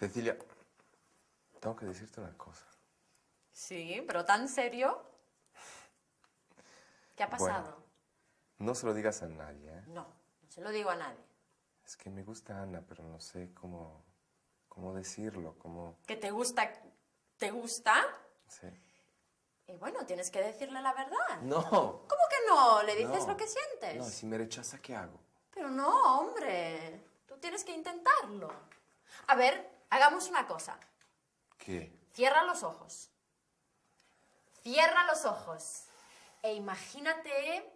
Cecilia, tengo que decirte una cosa. Sí, pero tan serio. ¿Qué ha pasado? Bueno, no se lo digas a nadie, ¿eh? No, no se lo digo a nadie. Es que me gusta Ana, pero no sé cómo decirlo, ¿Que te gusta? ¿Te gusta? Sí. Y bueno, tienes que decirle la verdad. No. ¿Cómo que no? ¿Le dices No. lo que sientes? No, si me rechaza, ¿qué hago? Pero no, hombre. Tú tienes que intentarlo. A ver, hagamos una cosa. ¿Qué? Cierra los ojos. Cierra los ojos. E imagínate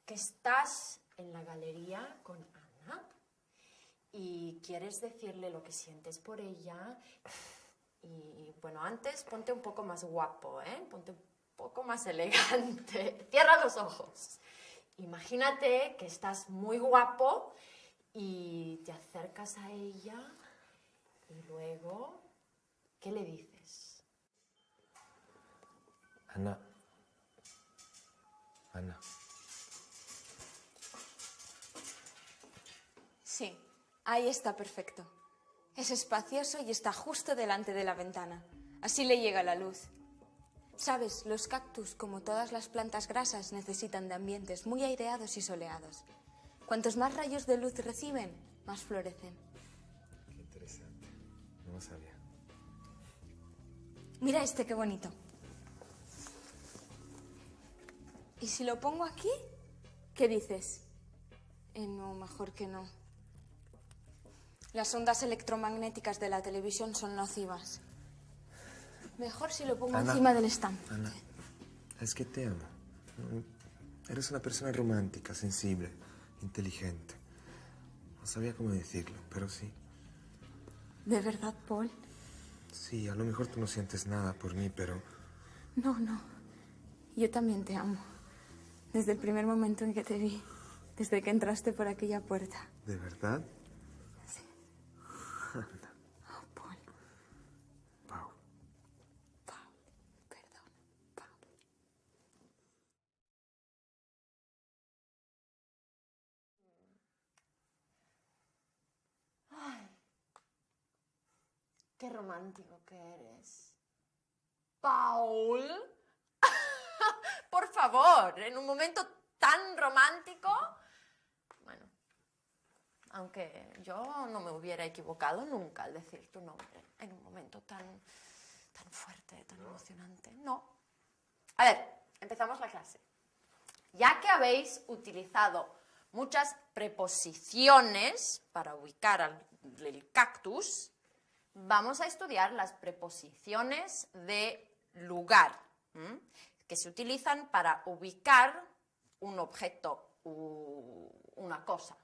que estás en la galería con Ana y quieres decirle lo que sientes por ella. Y bueno, antes ponte un poco más guapo, ¿eh? Ponte un poco más elegante. Cierra los ojos. Imagínate que estás muy guapo y te acercas a ella y luego, ¿qué le dices? Ana. Ana. Sí, ahí está perfecto. Es espacioso y está justo delante de la ventana. Así le llega la luz. Sabes, los cactus, como todas las plantas grasas, necesitan de ambientes muy aireados y soleados. Cuantos más rayos de luz reciben, más florecen. Qué interesante. No lo sabía. Mira este, qué bonito. ¿Y si lo pongo aquí? ¿Qué dices? No, mejor que no. Las ondas electromagnéticas de la televisión son nocivas. Mejor si lo pongo Ana, encima del estante. Ana, es que te amo. Eres una persona romántica, sensible, inteligente. No sabía cómo decirlo, pero sí. ¿De verdad, Paul? Sí, a lo mejor tú no sientes nada por mí, pero... No, no. Yo también te amo. Desde el primer momento en que te vi. Desde que entraste por aquella puerta. ¿De verdad? Sí. Anda. Oh, Paul. Pau. Paul. Perdón. Paul. Ay, qué romántico que eres. Paul. Por favor, en un momento tan romántico. Bueno, aunque yo no me hubiera equivocado nunca al decir tu nombre en un momento tan fuerte, tan emocionante. No. A ver, empezamos la clase. Ya que habéis utilizado muchas preposiciones para ubicar el cactus, vamos a estudiar las preposiciones de lugar, que se utilizan para ubicar un objeto u una cosa.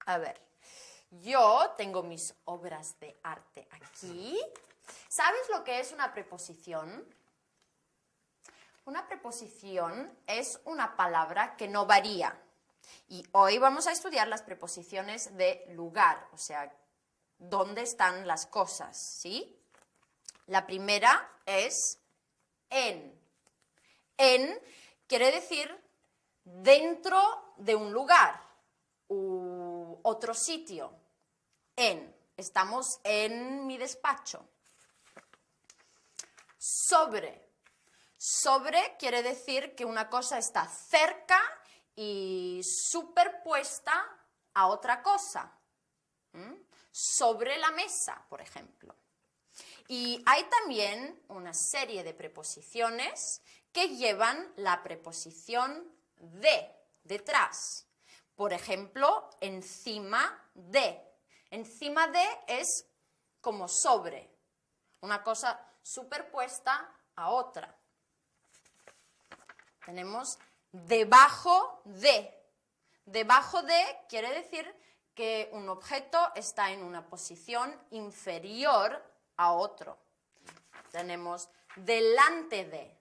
A ver, yo tengo mis obras de arte aquí. ¿Sabes lo que es una preposición? Una preposición es una palabra que no varía. Y hoy vamos a estudiar las preposiciones de lugar, o sea, dónde están las cosas, ¿sí? La primera es en. En quiere decir dentro de un lugar u otro sitio. En. Estamos en mi despacho. Sobre. Sobre quiere decir que una cosa está cerca y superpuesta a otra cosa. Sobre la mesa, por ejemplo. Y hay también una serie de preposiciones que llevan la preposición de, detrás. Por ejemplo, encima de. Encima de es como sobre, una cosa superpuesta a otra. Tenemos debajo de. Debajo de quiere decir que un objeto está en una posición inferior a otro. Tenemos delante de.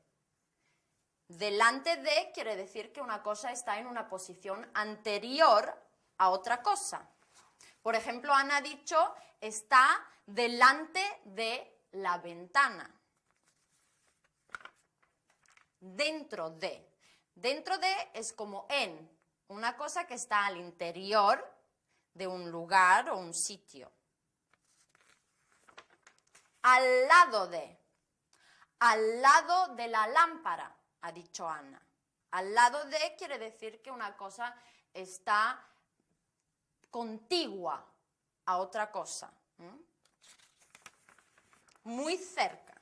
Delante de quiere decir que una cosa está en una posición anterior a otra cosa. Por ejemplo, Ana ha dicho, está delante de la ventana. Dentro de. Dentro de es como en, una cosa que está al interior de un lugar o un sitio. Al lado de. Al lado de la lámpara, ha dicho Ana. Al lado de quiere decir que una cosa está contigua a otra cosa. Muy cerca.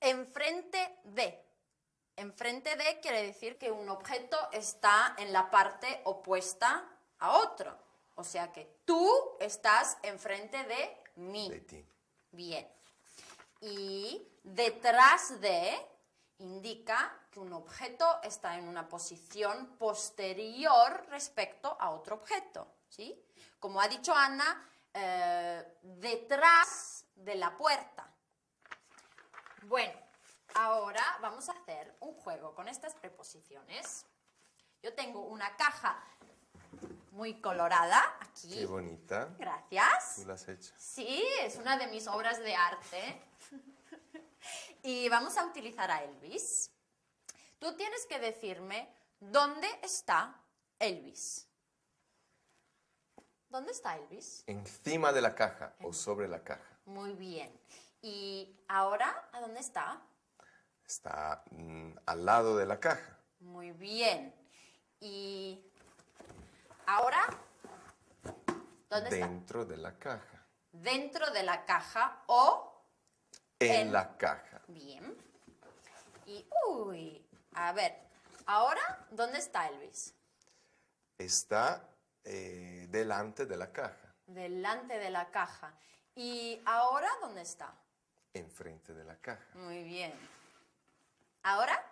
Enfrente de. Enfrente de quiere decir que un objeto está en la parte opuesta a otro. O sea que tú estás enfrente de mí. De ti. Bien. Y detrás de indica que un objeto está en una posición posterior respecto a otro objeto. ¿Sí? Como ha dicho Ana, detrás de la puerta. Bueno, ahora vamos a hacer un juego con estas preposiciones. Yo tengo una caja muy colorada aquí. Qué bonita. Gracias. Tú la has hecho. Sí, es una de mis obras de arte. Y vamos a utilizar a Elvis. Tú tienes que decirme dónde está Elvis. ¿Dónde está Elvis? Encima de la caja o sobre la caja. Muy bien. ¿Y ahora a dónde está? Está al lado de la caja. Muy bien. ¿Y ahora dónde está? Dentro de la caja. Dentro de la caja o En la caja. bien. Y a ver, ahora ¿dónde está Elvis? Está delante de la caja. Delante de la caja. ¿Y ahora dónde está? Enfrente de la caja. Muy bien. ¿Ahora?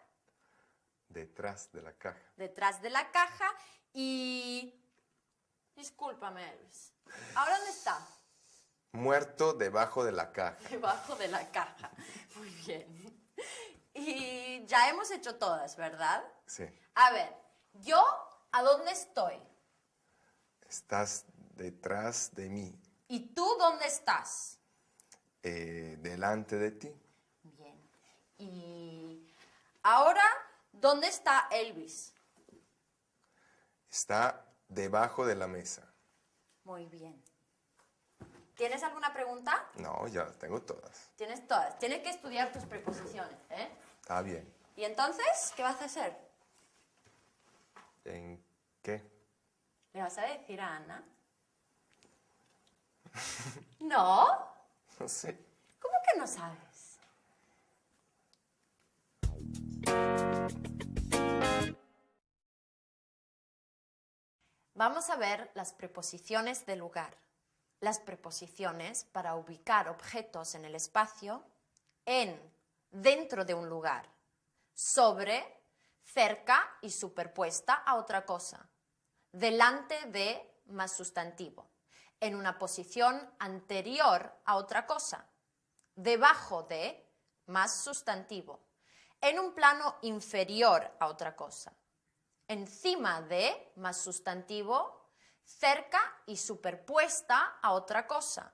Detrás de la caja. Detrás de la caja y... Discúlpame, Elvis. ¿Ahora dónde está? Muerto debajo de la caja. Debajo de la caja. Muy bien. Y ya hemos hecho todas, ¿verdad? Sí. A ver, ¿yo a dónde estoy? Estás detrás de mí. ¿Y tú dónde estás? Delante de ti. Bien. Y ahora, ¿dónde está Elvis? Está debajo de la mesa. Muy bien. ¿Tienes alguna pregunta? No, ya las tengo todas. Tienes todas. Tienes que estudiar tus preposiciones, ¿eh? Está bien. ¿Y entonces qué vas a hacer? ¿En qué? ¿Le vas a decir a Ana? ¿No? No sé. ¿Cómo que no sabes? Vamos a ver las preposiciones de lugar. Las preposiciones para ubicar objetos en el espacio en, dentro de un lugar, sobre, cerca y superpuesta a otra cosa, delante de más sustantivo, en una posición anterior a otra cosa, debajo de más sustantivo, en un plano inferior a otra cosa, encima de más sustantivo, cerca y superpuesta a otra cosa,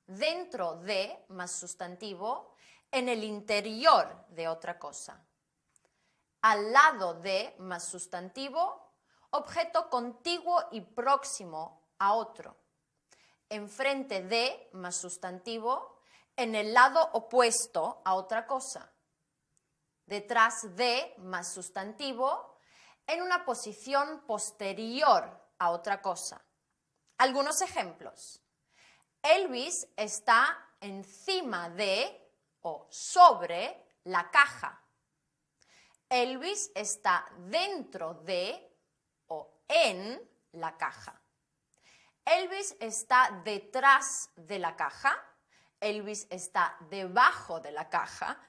dentro de más sustantivo, en el interior de otra cosa, al lado de más sustantivo, objeto contiguo y próximo a otro, enfrente de más sustantivo, en el lado opuesto a otra cosa, detrás de más sustantivo, en una posición posterior a otra cosa. Algunos ejemplos. Elvis está encima de o sobre la caja. Elvis está dentro de o en la caja. Elvis está detrás de la caja. Elvis está debajo de la caja.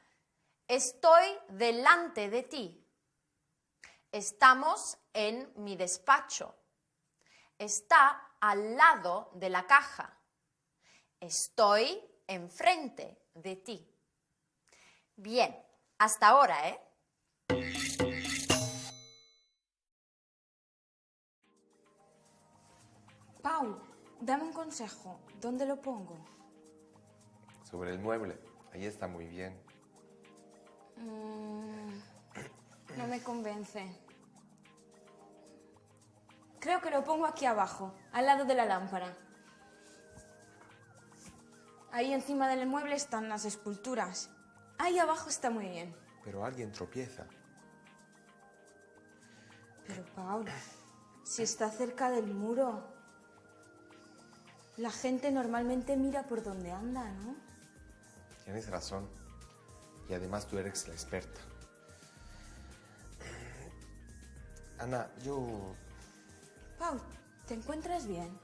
Estoy delante de ti. Estamos en mi despacho. Está al lado de la caja. Estoy enfrente de ti. Bien, hasta ahora, ¿eh? Pau, dame un consejo. ¿Dónde lo pongo? Sobre el mueble. Ahí está muy bien. No me convence. Creo que lo pongo aquí abajo, al lado de la lámpara. Ahí encima del mueble están las esculturas. Ahí abajo está muy bien. Pero alguien tropieza. Pero, Paul, si está cerca del muro, la gente normalmente mira por donde anda, ¿no? Tienes razón. Y además tú eres la experta. Ana, yo... Paul, ¿te encuentras bien?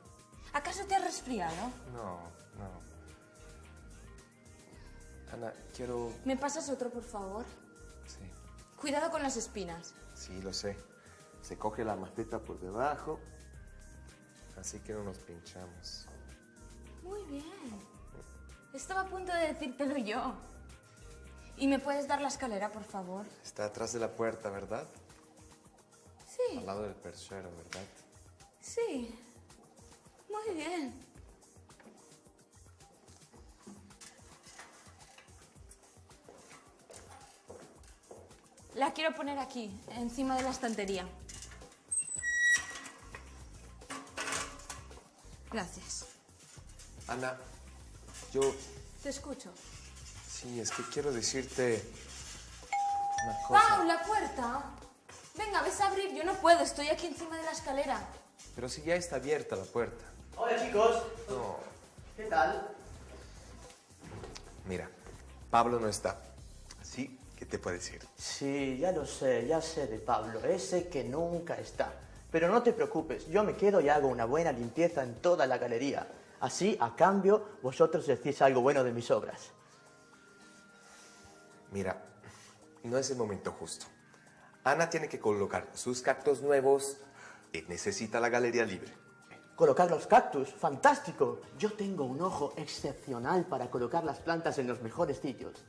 ¿Acaso te has resfriado? No. Ana, quiero... ¿Me pasas otro, por favor? Sí, Cuidado con las espinas. sí, lo sé. Se coge la maceta por debajo. Así que no nos pinchamos. Muy bien. Estaba a punto de decírtelo yo. ¿Y me puedes dar la escalera, por favor? Está atrás de la puerta, ¿verdad? Sí, Al lado del perchero, ¿verdad? sí. Muy bien. La quiero poner aquí, encima de la estantería. Gracias. Ana, yo... Te escucho. Sí, es que quiero decirte una cosa. ¡Pau, la puerta! Venga, ves a abrir. Yo no puedo, estoy aquí encima de la escalera. Pero si ya está abierta la puerta. Hola chicos, No, ¿qué tal? mira, Pablo no está. Así que te puedo decir. Sí, ya sé de Pablo, ese que nunca está. Pero no te preocupes, yo me quedo y hago una buena limpieza en toda la galería. Así, a cambio, vosotros decís algo bueno de mis obras. Mira, no es el momento justo. Ana tiene que colocar sus cactus nuevos y necesita la galería libre. Colocar los cactus, fantástico. Yo tengo un ojo excepcional para colocar las plantas en los mejores sitios.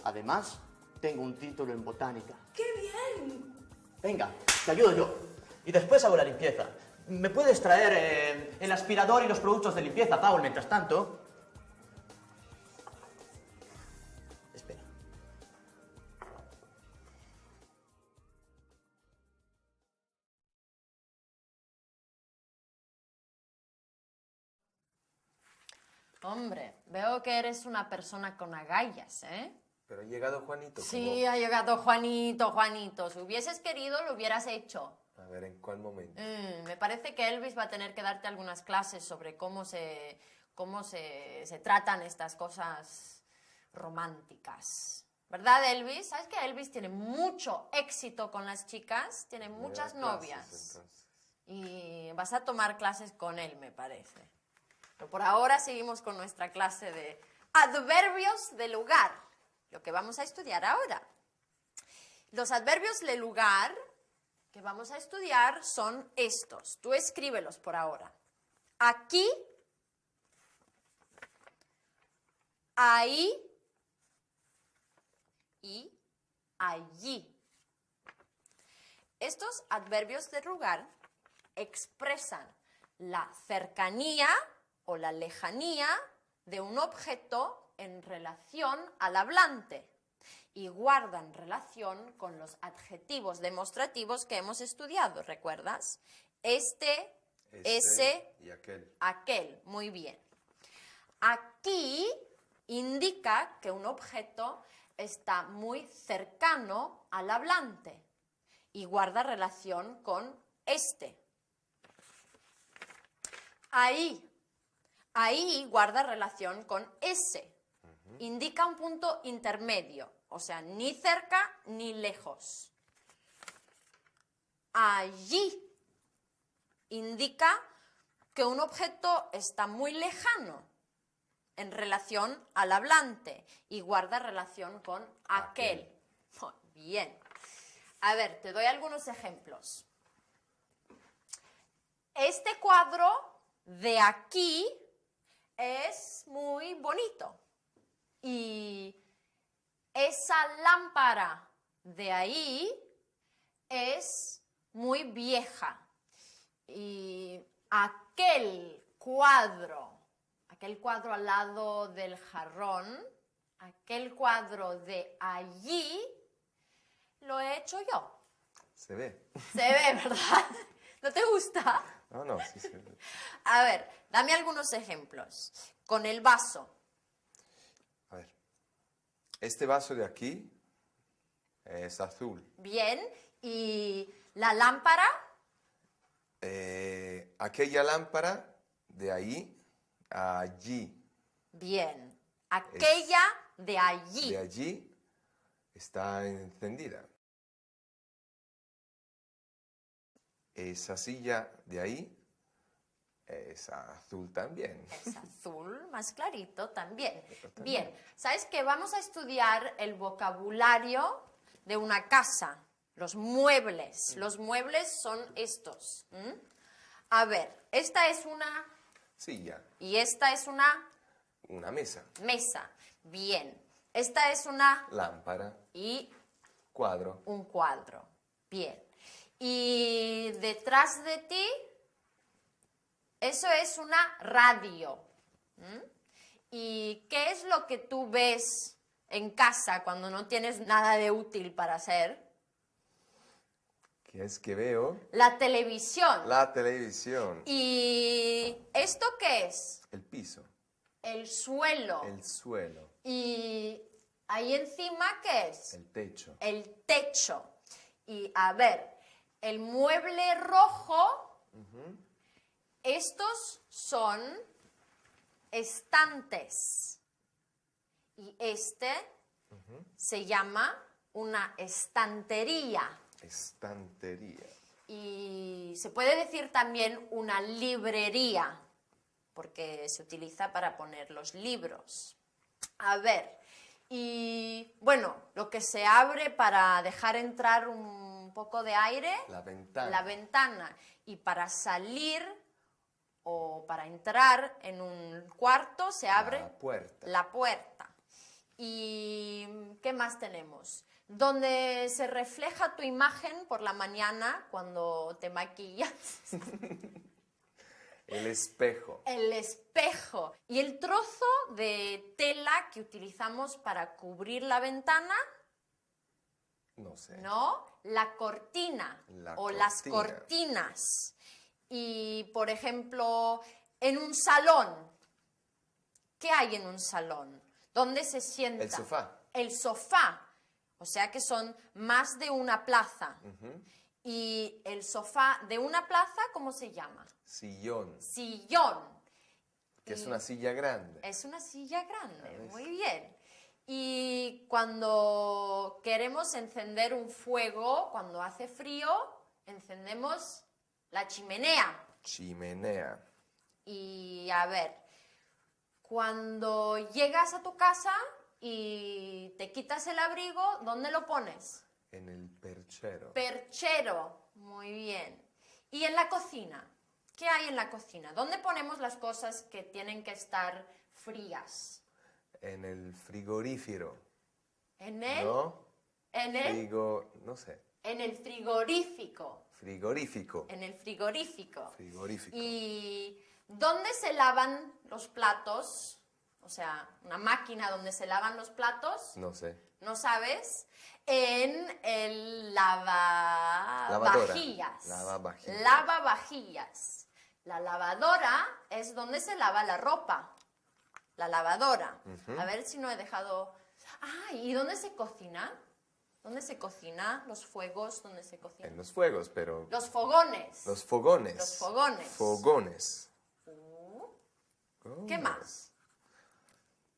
Además, tengo un título en botánica. ¡Qué bien! Venga, te ayudo yo. Y después hago la limpieza. ¿Me puedes traer el aspirador y los productos de limpieza, Paul, mientras tanto? Espera. Hombre, veo que eres una persona con agallas, ¿eh? Pero ha llegado Juanito. Sí, ha llegado Juanito. Si hubieses querido, lo hubieras hecho. A ver, ¿en cuál momento? Me parece que Elvis va a tener que darte algunas clases sobre cómo se tratan estas cosas románticas. ¿Verdad, Elvis? ¿Sabes que Elvis tiene mucho éxito con las chicas? Tiene muchas Me da clases, novias. entonces. Y vas a tomar clases con él, me parece. Pero por ahora seguimos con nuestra clase de adverbios de lugar, lo que vamos a estudiar ahora. Los adverbios de lugar que vamos a estudiar son estos. Tú escríbelos por ahora. Aquí, ahí y allí. Estos adverbios de lugar expresan la cercanía o la lejanía de un objeto en relación al hablante y guardan relación con los adjetivos demostrativos que hemos estudiado, ¿recuerdas? Este, ese y aquel. aquel. Muy bien. Aquí indica que un objeto está muy cercano al hablante y guarda relación con este. Ahí guarda relación con ese. Indica un punto intermedio, o sea, ni cerca ni lejos. Allí indica que un objeto está muy lejano en relación al hablante y guarda relación con aquel. Muy bien. A ver, te doy algunos ejemplos. Este cuadro de aquí es muy bonito y esa lámpara de ahí es muy vieja y aquel cuadro al lado del jarrón, aquel cuadro de allí, lo he hecho yo. Se ve. Se ve, ¿verdad? ¿No te gusta? No, sí se ve. A ver, dame algunos ejemplos. con el vaso. A ver. Este vaso de aquí es azul. Bien. ¿Y la lámpara? Aquella lámpara de ahí a allí. Bien. Aquella de allí. De allí está encendida. Esa silla de ahí es azul también. Es azul, más clarito también. Bien, ¿sabes qué? Vamos a estudiar el vocabulario de una casa, los muebles. Los muebles son estos. A ver, esta es una Silla, y esta es una una mesa, mesa. Bien, esta es una lámpara, y cuadro, un cuadro. Bien. Y detrás de ti, eso es una radio. ¿Y qué es lo que tú ves en casa cuando no tienes nada de útil para hacer? que es que veo La televisión. la televisión, ¿Y esto qué es? el piso, El suelo. el suelo, ¿Y ahí encima qué es? el techo, El techo. Y a ver, el mueble rojo, estos son estantes. Y este se llama una estantería. estantería, Y se puede decir también una librería, porque se utiliza para poner los libros. A ver, y bueno, lo que se abre para dejar entrar un poco de aire, la ventana, la ventana. Y para salir o para entrar en un cuarto se abre la puerta, la puerta. ¿Y qué más tenemos? Donde se refleja tu imagen por la mañana cuando te maquillas. el espejo, El espejo. Y el trozo de tela que utilizamos para cubrir la ventana, no sé, ¿no? La cortina La o las cortina. cortinas. Y, por ejemplo, en un salón. ¿Qué hay en un salón? ¿Dónde se sienta? el sofá, El sofá. O sea que son más de una plaza. Y el sofá de una plaza, ¿cómo se llama? sillón, Sillón. que es una silla grande, Es una silla grande, muy bien. Y cuando queremos encender un fuego, cuando hace frío, encendemos la chimenea. chimenea, Y a ver, cuando llegas a tu casa y te quitas el abrigo, ¿dónde lo pones? en el perchero, Perchero, muy bien. ¿Y en la cocina? ¿Qué hay en la cocina? ¿Dónde ponemos las cosas que tienen que estar frías? en el frigorífero, ¿En el? ¿no? En el, No sé, en el frigorífico. frigorífico, En el frigorífico. frigorífico, ¿Y dónde se lavan los platos? O sea, una máquina donde se lavan los platos, no sé, ¿no sabes? En el Lavadora. lavavajillas. Lavavajillas. Lavavajillas. La lavadora es donde se lava la ropa. La lavadora. A ver si no he dejado... Ah, ¿y dónde se cocina? ¿Dónde se cocina? Los fuegos, ¿dónde se cocina? en los fuegos, pero Los fogones. los fogones, Los fogones. fogones, ¿Qué más?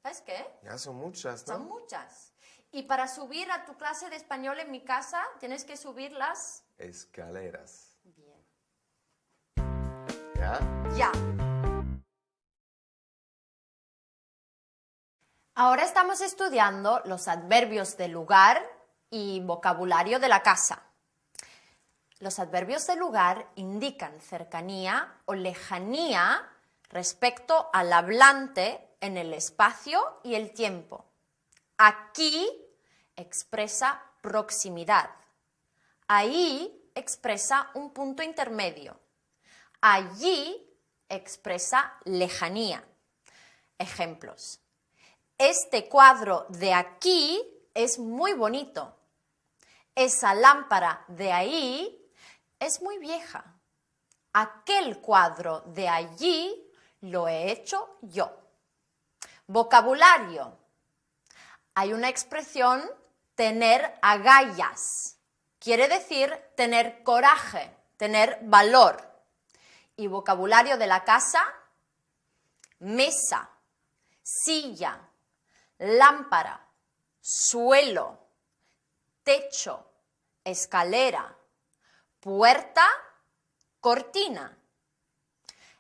¿Sabes qué? ya son muchas, ¿no? Son muchas. Y para subir a tu clase de español en mi casa, tienes que subir las... Escaleras, Bien. ¿ya? Ya. Ahora estamos estudiando los adverbios de lugar y vocabulario de la casa. Los adverbios de lugar indican cercanía o lejanía respecto al hablante en el espacio y el tiempo. Aquí expresa proximidad. Ahí expresa un punto intermedio. Allí expresa lejanía. Ejemplos. Este cuadro de aquí es muy bonito. Esa lámpara de ahí es muy vieja. Aquel cuadro de allí lo he hecho yo. Vocabulario. Hay una expresión tener agallas. Quiere decir tener coraje, tener valor. Y vocabulario de la casa, mesa, silla, lámpara, suelo, techo, escalera, puerta, cortina,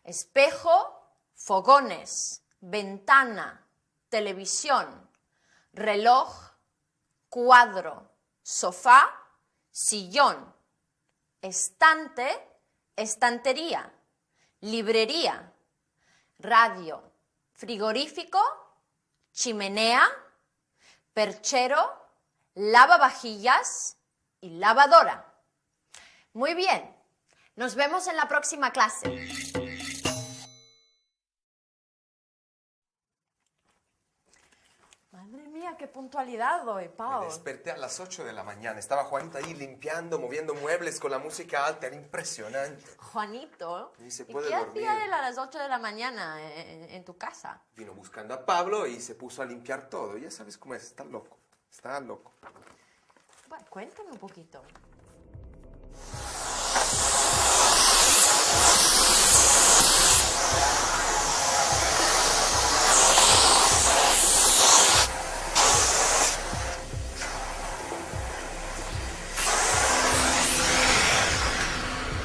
espejo, fogones, ventana, televisión, reloj, cuadro, sofá, sillón, estante, estantería, librería, radio, frigorífico, chimenea, perchero, lavavajillas y lavadora. Muy bien, nos vemos en la próxima clase. Madre mía, qué puntualidad hoy, Pau. Me desperté a las 8 de la mañana. Estaba Juanita ahí limpiando, moviendo muebles con la música alta. Era impresionante. Juanito, Ni se ¿y puede qué dormir. hacía él a las 8 de la mañana en tu casa? Vino buscando a Pablo y se puso a limpiar todo. Ya sabes cómo es, está loco. Está loco. Bueno, cuéntame un poquito.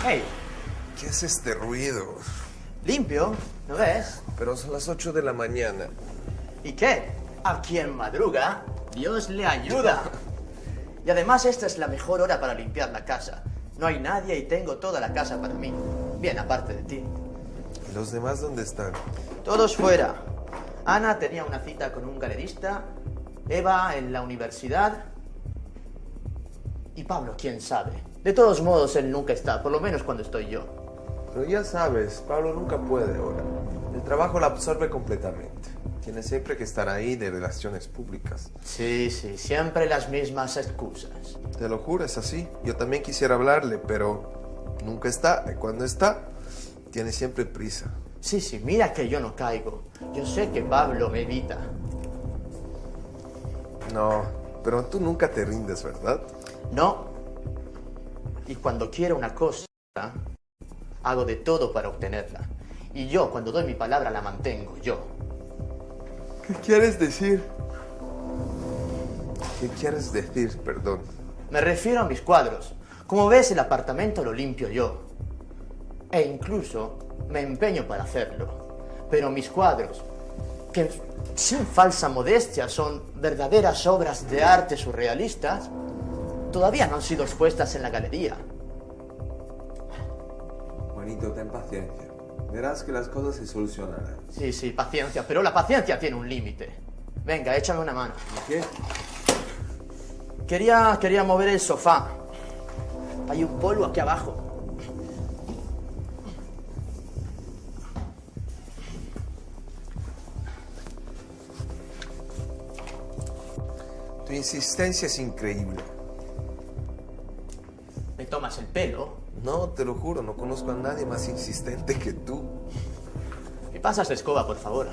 Hey, ¿Qué es este ruido? limpio, ¿no ves? Pero son las 8 de la mañana. ¿Y qué? A quien madruga, Dios le ayuda. Y además esta es la mejor hora para limpiar la casa. No hay nadie y tengo toda la casa para mí. Bien, aparte de ti. ¿Y los demás dónde están? Todos fuera. Ana tenía una cita con un galerista, Eva en la universidad y Pablo, quién sabe. De todos modos, él nunca está, por lo menos cuando estoy yo. Pero ya sabes, Pablo nunca puede ahora. El trabajo lo absorbe completamente. Tiene siempre que estar ahí de relaciones públicas. Sí, siempre las mismas excusas. Te lo juro, es así. Yo también quisiera hablarle, pero nunca está. Y cuando está, tiene siempre prisa. Sí, mira que yo no caigo. Yo sé que Pablo me evita. No, pero tú nunca te rindes, ¿verdad? No. Y cuando quiero una cosa, hago de todo para obtenerla. Y yo, cuando doy mi palabra, la mantengo, yo. ¿Qué quieres decir? ¿Qué quieres decir, perdón? Me refiero a mis cuadros. Como ves, el apartamento lo limpio yo. E incluso me empeño para hacerlo. Pero mis cuadros, que sin falsa modestia son verdaderas obras de arte surrealistas, todavía no han sido expuestas en la galería. Juanito, ten paciencia. Verás que las cosas se solucionarán. Sí, paciencia, pero la paciencia tiene un límite. Venga, échame una mano. ¿Qué? Quería mover el sofá. Hay un polvo aquí abajo. Tu insistencia es increíble. ¿Me tomas el pelo? No, te lo juro, no conozco a nadie más insistente que tú. ¿Me pasas la escoba, por favor?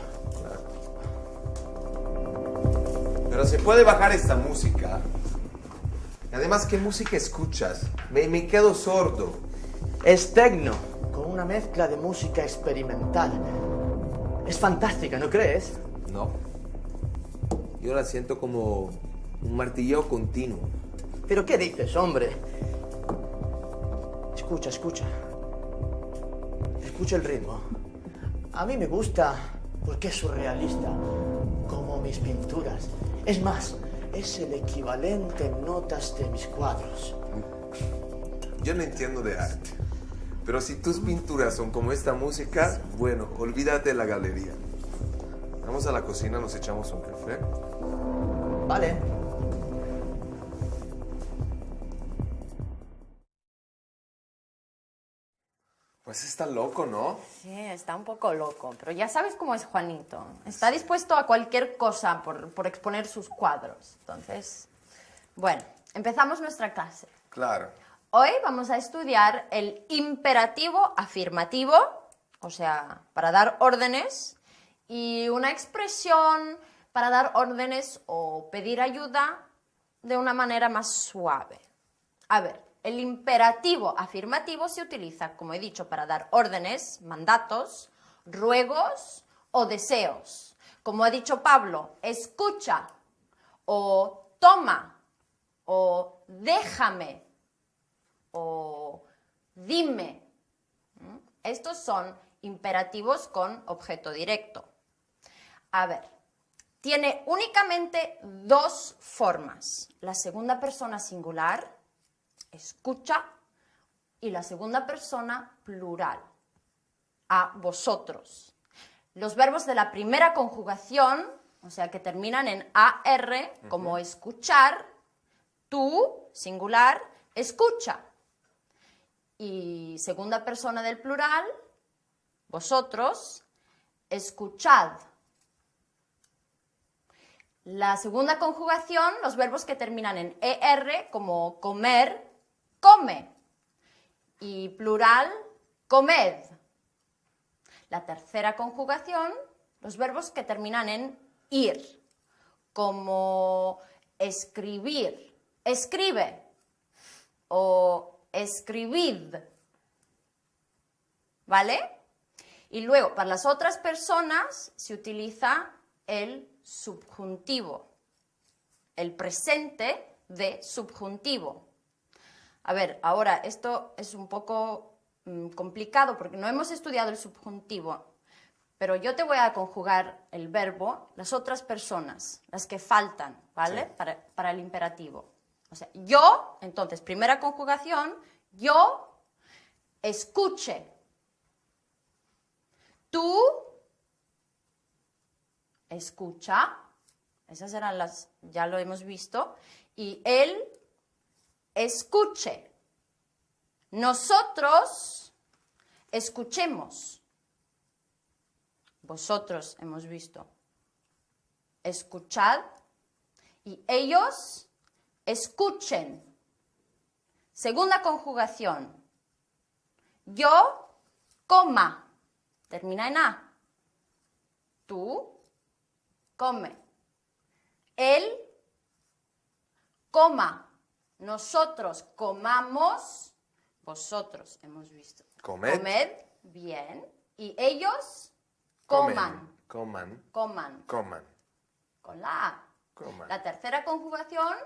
Pero se puede bajar esta música. Y además, ¿qué música escuchas? Me quedo sordo. Es tecno, con una mezcla de música experimental. Es fantástica, ¿no crees? No. Yo la siento como un martilleo continuo. ¿Pero qué dices, hombre? Escucha. Escucha el ritmo. A mí me gusta porque es surrealista, como mis pinturas. Es más, es el equivalente en notas de mis cuadros. Yo no entiendo de arte. Pero si tus pinturas son como esta música, bueno, olvídate de la galería. Vamos a la cocina, nos echamos un café. Vale. Pues está loco, ¿no? Sí, está un poco loco, pero ya sabes cómo es Juanito. Está dispuesto a cualquier cosa por exponer sus cuadros. Entonces, bueno, empezamos nuestra clase. Claro. Hoy vamos a estudiar el imperativo afirmativo, o sea, para dar órdenes, y una expresión para dar órdenes o pedir ayuda de una manera más suave. A ver, el imperativo afirmativo se utiliza, como he dicho, para dar órdenes, mandatos, ruegos o deseos. Como ha dicho Pablo, escucha o toma o déjame o dime. Estos son imperativos con objeto directo. A ver, tiene únicamente dos formas. La segunda persona singular, escucha, y la segunda persona plural, a vosotros. Los verbos de la primera conjugación, o sea, que terminan en AR, como escuchar, tú, singular, escucha. Y segunda persona del plural, vosotros, escuchad. La segunda conjugación, los verbos que terminan en ER, como comer, come. Y plural, comed. La tercera conjugación, los verbos que terminan en ir, como escribir, escribe, o escribid. ¿Vale? Y luego, para las otras personas, se utiliza el subjuntivo, el presente de subjuntivo. A ver, ahora esto es un poco complicado porque no hemos estudiado el subjuntivo, pero yo te voy a conjugar el verbo, las otras personas, las que faltan, ¿vale? Sí. Para el imperativo. O sea, yo, entonces, primera conjugación, yo escuche. Tú escucha, esas eran las, ya lo hemos visto, y él escuche. Nosotros escuchemos. Vosotros hemos visto. Escuchad y ellos escuchen. Segunda conjugación. Yo coma. Termina en A. Tú come. Él coma. Nosotros comamos. Vosotros hemos visto. Comed. Comed, bien. Y ellos coman. Coman. Coman. Coman. Con la A. Coman. La tercera conjugación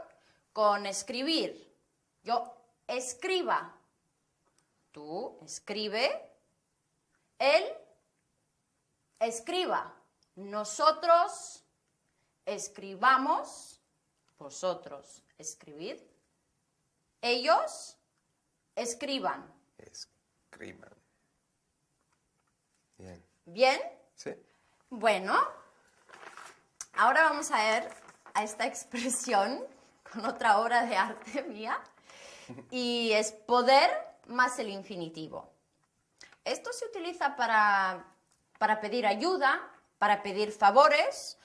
con escribir. Yo escriba. Tú escribe. Él escriba. Nosotros escribamos. Vosotros escribid. Ellos escriban. Escriban. Bien. ¿Bien? Sí. Bueno, ahora vamos a ver a esta expresión con otra obra de arte mía y es poder más el infinitivo. Esto se utiliza para pedir ayuda, para pedir favores,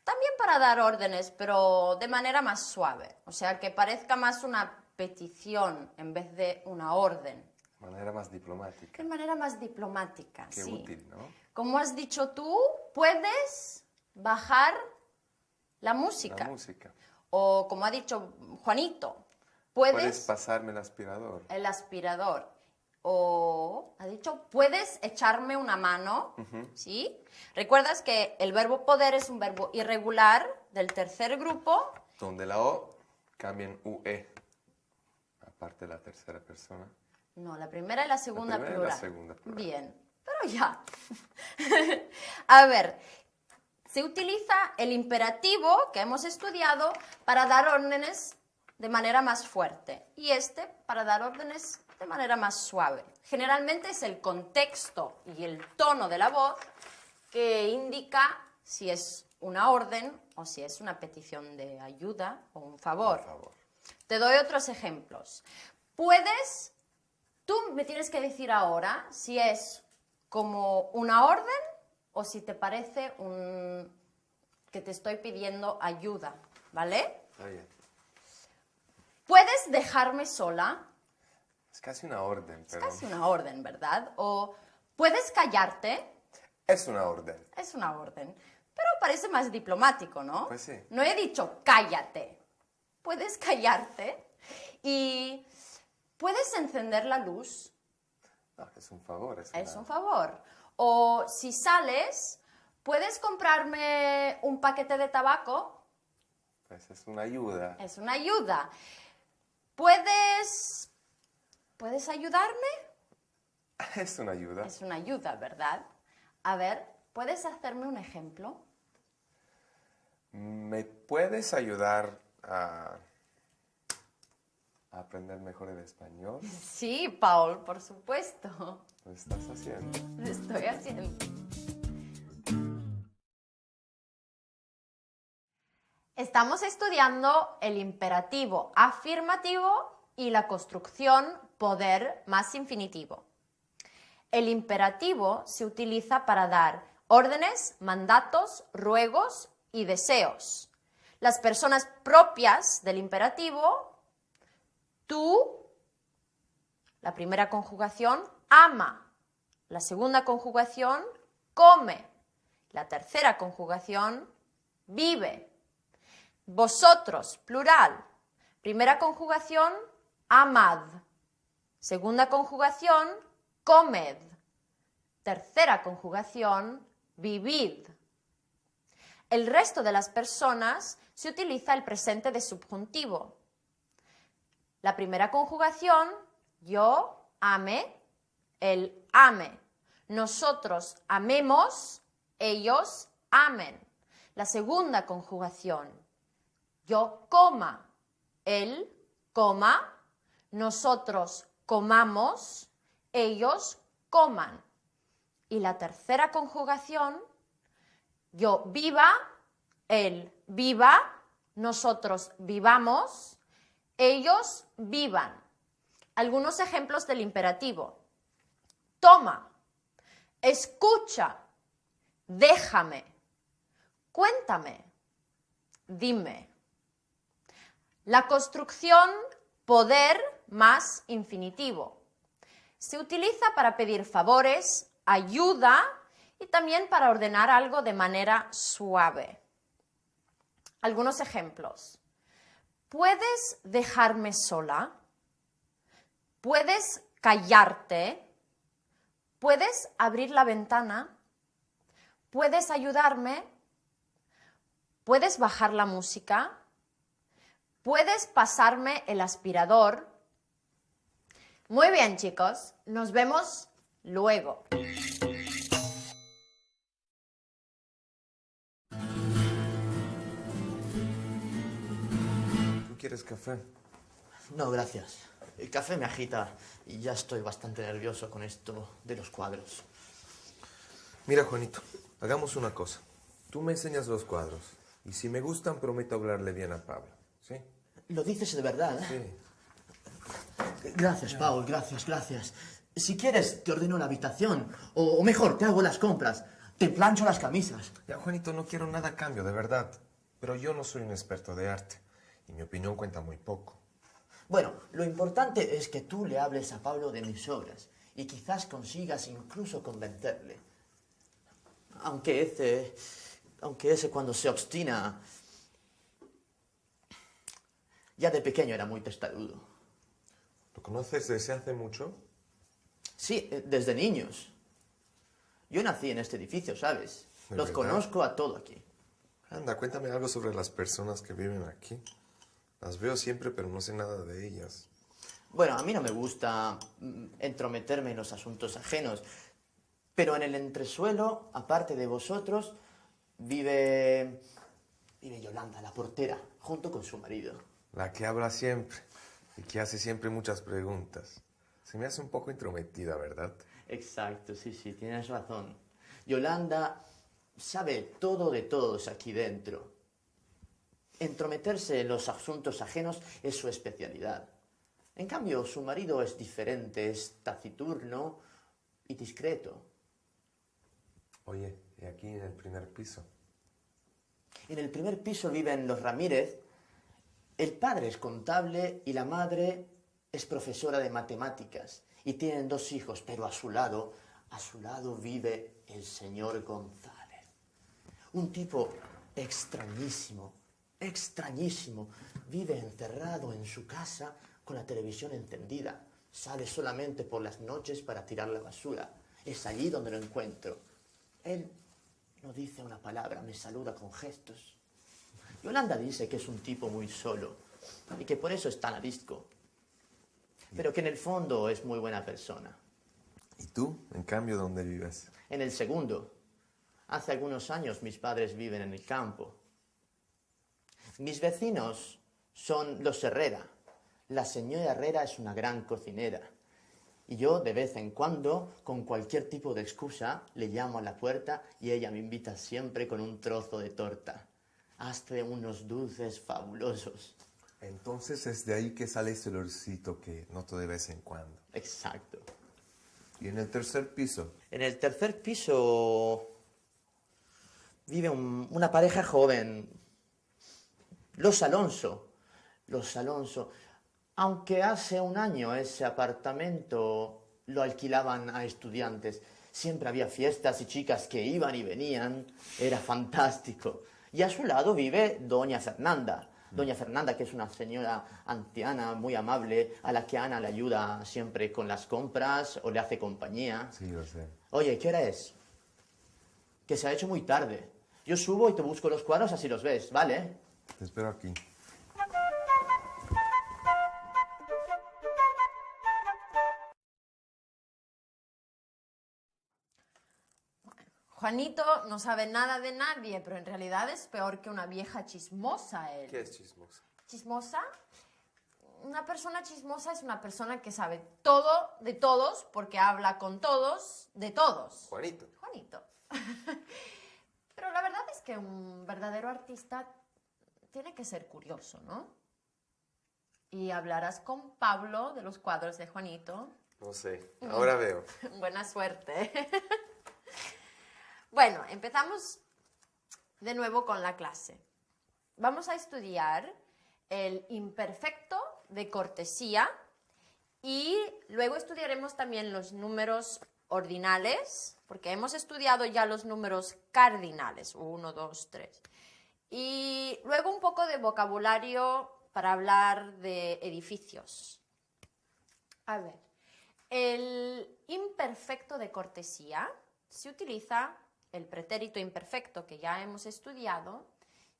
también para dar órdenes, pero de manera más suave, o sea, que parezca más una petición en vez de una orden. De manera más diplomática. De manera más diplomática, Qué sí. útil, ¿no? Como has dicho tú, puedes bajar la música. La música. O como ha dicho Juanito, Puedes pasarme el aspirador. el aspirador. O ha dicho, puedes echarme una mano, ¿sí? ¿Recuerdas que el verbo poder es un verbo irregular del tercer grupo? Donde la O cambia en UE. Aparte de la tercera persona. No, la primera y la segunda primera y plural. la segunda plural. Bien, pero ya. A ver, se utiliza el imperativo que hemos estudiado para dar órdenes de manera más fuerte y este para dar órdenes de manera más suave. Generalmente es el contexto y el tono de la voz que indica si es una orden o si es una petición de ayuda o un favor. Por favor. Te doy otros ejemplos. Tú me tienes que decir ahora si es como una orden o si te parece que te estoy pidiendo ayuda, ¿vale? Oye, ¿Puedes dejarme sola? es casi una orden, Es pero... casi una orden, ¿verdad? O ¿puedes callarte? Es una orden. Es una orden. Pero parece más diplomático, ¿no? Pues sí. No he dicho cállate. Puedes callarte y puedes encender la luz. Ah, es un favor. Es un favor. O si sales, ¿puedes comprarme un paquete de tabaco? Pues es una ayuda. Es una ayuda. ¿Puedes ayudarme? Es una ayuda. Es una ayuda, ¿verdad? A ver, ¿puedes hacerme un ejemplo? ¿Me puedes ayudar a aprender mejor el español? Sí, Paul, por supuesto. Lo estás haciendo. Lo estoy haciendo. Estamos estudiando el imperativo afirmativo y la construcción poder más infinitivo. El imperativo se utiliza para dar órdenes, mandatos, ruegos y deseos. Las personas propias del imperativo, tú, la primera conjugación, ama. La segunda conjugación, come. La tercera conjugación, vive. Vosotros, plural. Primera conjugación, amad. Segunda conjugación, comed. Tercera conjugación, vivid. El resto de las personas se utiliza el presente de subjuntivo. La primera conjugación, yo ame, él ame. Nosotros amemos, ellos amen. La segunda conjugación, yo coma, él coma, nosotros comamos, ellos coman. Y la tercera conjugación, yo viva, él viva, nosotros vivamos, ellos vivan. Algunos ejemplos del imperativo. Toma, escucha, déjame, cuéntame, dime. La construcción poder más infinitivo. Se utiliza para pedir favores, ayuda y también para ordenar algo de manera suave. Algunos ejemplos. ¿Puedes dejarme sola? ¿Puedes callarte? ¿Puedes abrir la ventana? ¿Puedes ayudarme? ¿Puedes bajar la música? ¿Puedes pasarme el aspirador? Muy bien, chicos. Nos vemos luego. ¿Tú quieres café? No, gracias. El café me agita y ya estoy bastante nervioso con esto de los cuadros. Mira, Juanito, hagamos una cosa. Tú me enseñas los cuadros y si me gustan prometo hablarle bien a Pablo, ¿sí? Lo dices de verdad, ¿eh? Sí. Gracias, Paul, gracias. Si quieres, te ordeno la habitación. O mejor, te hago las compras. Te plancho las camisas. Ya, Juanito, no quiero nada a cambio, de verdad. Pero yo no soy un experto de arte y mi opinión cuenta muy poco. Bueno, lo importante es que tú le hables a Pablo de mis obras y quizás consigas incluso convencerle. Aunque ese cuando se obstina, ya de pequeño era muy testarudo. ¿Lo conoces desde hace mucho? Sí, desde niños. Yo nací en este edificio, ¿sabes? ¿De Los verdad? conozco a todo aquí. Anda, cuéntame algo sobre las personas que viven aquí. Las veo siempre, pero no sé nada de ellas. Bueno, a mí no me gusta entrometerme en los asuntos ajenos, pero en el entresuelo, aparte de vosotros, vive Yolanda, la portera, junto con su marido. La que habla siempre y que hace siempre muchas preguntas. Se me hace un poco intrometida, ¿verdad? Exacto, sí, tienes razón. Yolanda sabe todo de todos aquí dentro. Entrometerse en los asuntos ajenos es su especialidad. En cambio, su marido es diferente, es taciturno y discreto. Oye, ¿y aquí en el primer piso? En el primer piso viven los Ramírez. El padre es contable y la madre es profesora de matemáticas. Y tienen 2 hijos, pero a su lado A su lado vive el señor González. Un tipo extrañísimo, extrañísimo. Vive encerrado en su casa con la televisión encendida. Sale solamente por las noches para tirar la basura. Es allí donde lo encuentro. Él no dice una palabra, me saluda con gestos. Yolanda dice que es un tipo muy solo y que por eso es tan arisco, pero que en el fondo es muy buena persona. ¿Y tú, en cambio, dónde vives? En el segundo, hace algunos años mis padres viven en el campo. Mis vecinos son los Herrera. La señora Herrera es una gran cocinera. Y yo, de vez en cuando, con cualquier tipo de excusa, le llamo a la puerta y ella me invita siempre con un trozo de torta. Hace unos dulces fabulosos. Entonces es de ahí que sale ese olorcito que noto de vez en cuando. Exacto. ¿Y en el tercer piso? En el tercer piso vive una pareja joven, los Alonso. Los Alonso. Aunque hace un año ese apartamento lo alquilaban a estudiantes. Siempre había fiestas y chicas que iban y venían. Era fantástico. Y a su lado vive doña Fernanda. Doña Fernanda, que es una señora anciana, muy amable, a la que Ana le ayuda siempre con las compras o le hace compañía. Sí, lo sé. Oye, ¿qué hora es? Que se ha hecho muy tarde. Yo subo y te busco los cuadros, así los ves, ¿vale? Te espero aquí. Juanito no sabe nada de nadie, pero en realidad es peor que una vieja chismosa él. ¿Qué es chismosa? ¿Chismosa? Una persona chismosa es una persona que sabe todo de todos porque habla con todos de todos. Juanito. Juanito. Pero la verdad es que un verdadero artista tiene que ser curioso, ¿no? Y hablarás con Pablo de los cuadros de Juanito. No sé, ahora veo. Buena suerte. Bueno, empezamos de nuevo con la clase. Vamos a estudiar el imperfecto de cortesía y luego estudiaremos también los números ordinales, porque hemos estudiado ya los números cardinales, 1, 2, 3. Y luego un poco de vocabulario para hablar de edificios. A ver, el imperfecto de cortesía se utiliza el pretérito imperfecto que ya hemos estudiado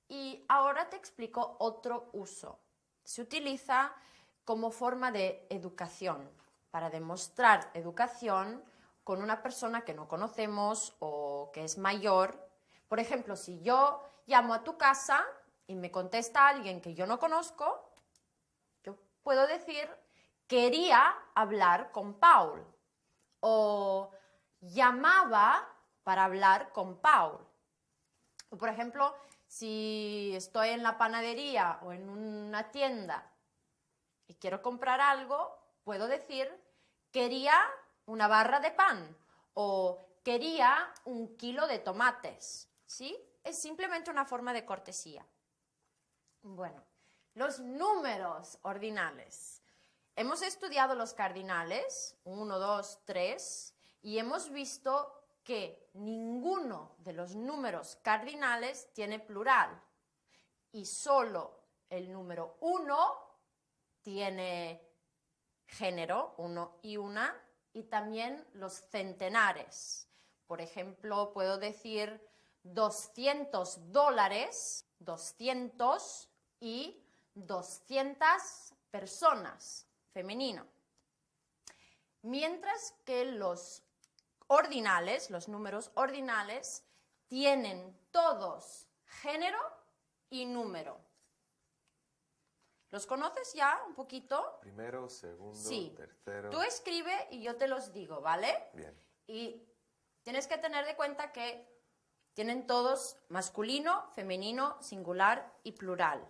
y ahora te explico otro uso. Se utiliza como forma de educación, para demostrar educación con una persona que no conocemos o que es mayor. Por ejemplo, si yo llamo a tu casa y me contesta alguien que yo no conozco, yo puedo decir, quería hablar con Paul o llamaba para hablar con Paul. O por ejemplo, si estoy en la panadería o en una tienda y quiero comprar algo, puedo decir, quería una barra de pan o quería 1 kilo de tomates. ¿Sí? Es simplemente una forma de cortesía. Bueno, los números ordinales. Hemos estudiado los cardinales, 1, 2, 3, y hemos visto que ninguno de los números cardinales tiene plural y solo el número 1 tiene género, 1 y 1, y también los centenares. Por ejemplo, puedo decir $200, 200 y 200 personas, femenino. Mientras que los ordinales, los números ordinales, tienen todos género y número. ¿Los conoces ya un poquito? Primero, segundo, Sí. tercero. Tú escribe y yo te los digo, ¿vale? Bien. Y tienes que tener de cuenta que tienen todos masculino, femenino, singular y plural.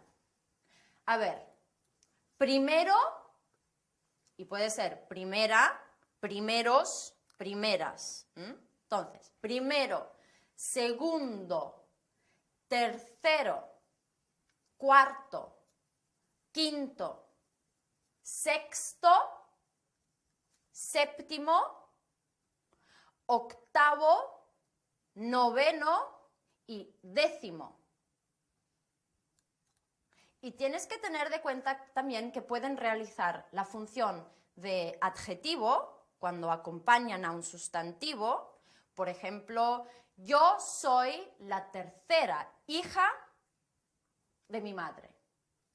A ver, primero, y puede ser primera, primeros, primeras. Entonces, primero, segundo, tercero, cuarto, quinto, sexto, séptimo, octavo, noveno y décimo. Y tienes que tener de cuenta también que pueden realizar la función de adjetivo cuando acompañan a un sustantivo. Por ejemplo, yo soy la tercera hija de mi madre.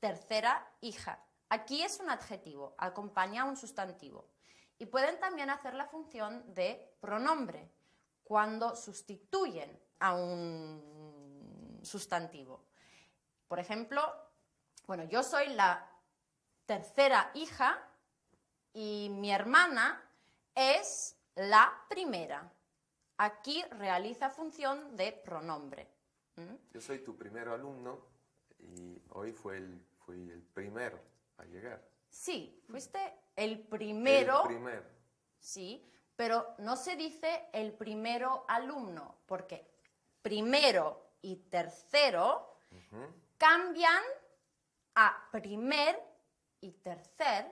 Tercera hija. Aquí es un adjetivo, acompaña a un sustantivo. Y pueden también hacer la función de pronombre cuando sustituyen a un sustantivo. Por ejemplo, bueno, yo soy la tercera hija y mi hermana es la primera. Aquí realiza función de pronombre. Yo soy tu primer alumno y hoy fui el primero a llegar. Sí, fuiste el primero. El primero. Sí, pero no se dice el primero alumno, porque primero y tercero cambian a primer y tercer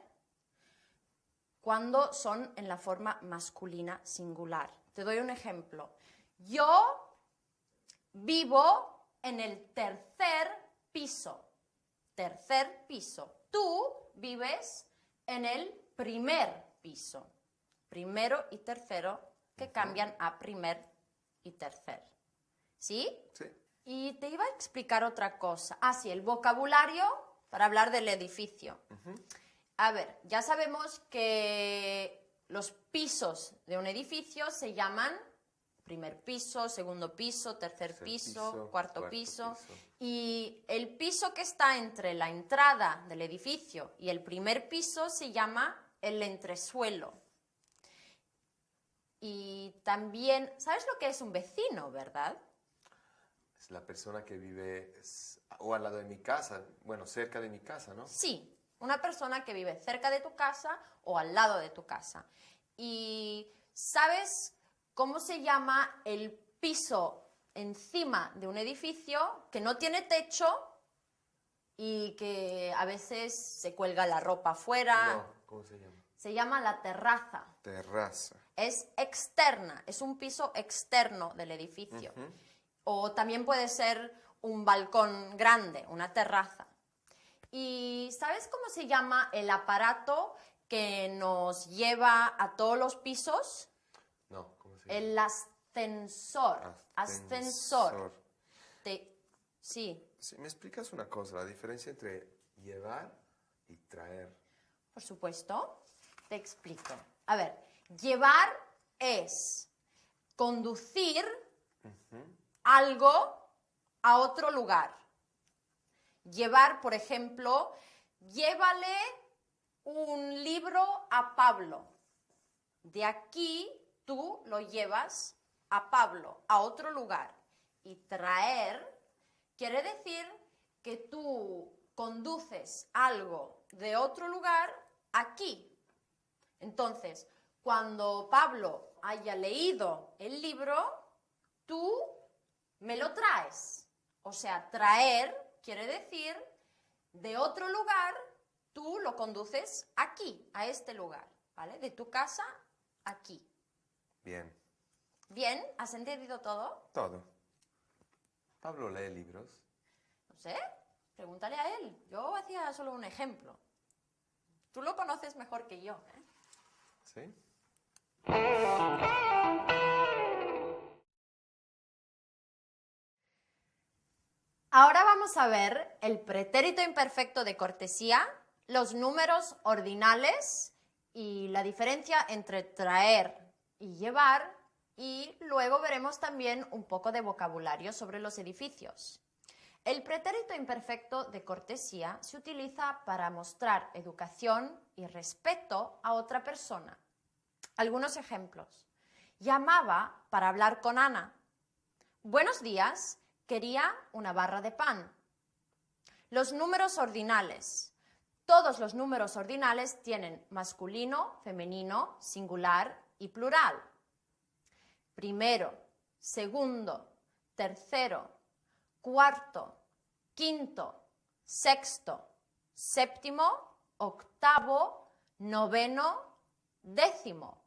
cuando son en la forma masculina singular. Te doy un ejemplo. Yo vivo en el tercer piso. Tercer piso. Tú vives en el primer piso. Primero y tercero que cambian a primer y tercer. ¿Sí? Sí. Y te iba a explicar otra cosa. Ah, sí, el vocabulario para hablar del edificio. A ver, ya sabemos que los pisos de un edificio se llaman primer piso, segundo piso, tercer piso, cuarto piso. Y el piso que está entre la entrada del edificio y el primer piso se llama el entresuelo. Y también, ¿sabes lo que es un vecino, verdad? Es la persona que vive o al lado de mi casa, bueno, cerca de mi casa, ¿no? Sí, una persona que vive cerca de tu casa o al lado de tu casa. ¿Y sabes cómo se llama el piso encima de un edificio que no tiene techo y que a veces se cuelga la ropa afuera? No, ¿cómo se llama? Se llama la terraza. Terraza. Es externa, es un piso externo del edificio. O también puede ser un balcón grande, una terraza. ¿Y sabes cómo se llama el aparato que nos lleva a todos los pisos? No, ¿cómo se llama? El ascensor. Ascensor. Sí, Sí, ¿me explicas una cosa? La diferencia entre llevar y traer. por supuesto. Te explico. A ver, llevar es conducir algo a otro lugar. Llevar, por ejemplo, llévale un libro a Pablo. De aquí tú lo llevas a Pablo, a otro lugar. Y traer quiere decir que tú conduces algo de otro lugar aquí. Entonces, cuando Pablo haya leído el libro, tú me lo traes. O sea, traer quiere decir de otro lugar, tú lo conduces aquí, a este lugar, ¿vale? De tu casa, aquí. Bien. ¿Bien? ¿Has entendido todo? Todo. ¿Pablo lee libros? No sé, pregúntale a él. Yo hacía solo un ejemplo. Tú lo conoces mejor que yo, ¿eh? ¿Sí? Ahora vamos a ver el pretérito imperfecto de cortesía, los números ordinales y la diferencia entre traer y llevar, y luego veremos también un poco de vocabulario sobre los edificios. El pretérito imperfecto de cortesía se utiliza para mostrar educación y respeto a otra persona. Algunos ejemplos. Llamaba para hablar con Ana. Buenos días, quería una barra de pan. Los números ordinales. Todos los números ordinales tienen masculino, femenino, singular y plural. Primero, segundo, tercero, cuarto, quinto, sexto, séptimo, octavo, noveno, décimo.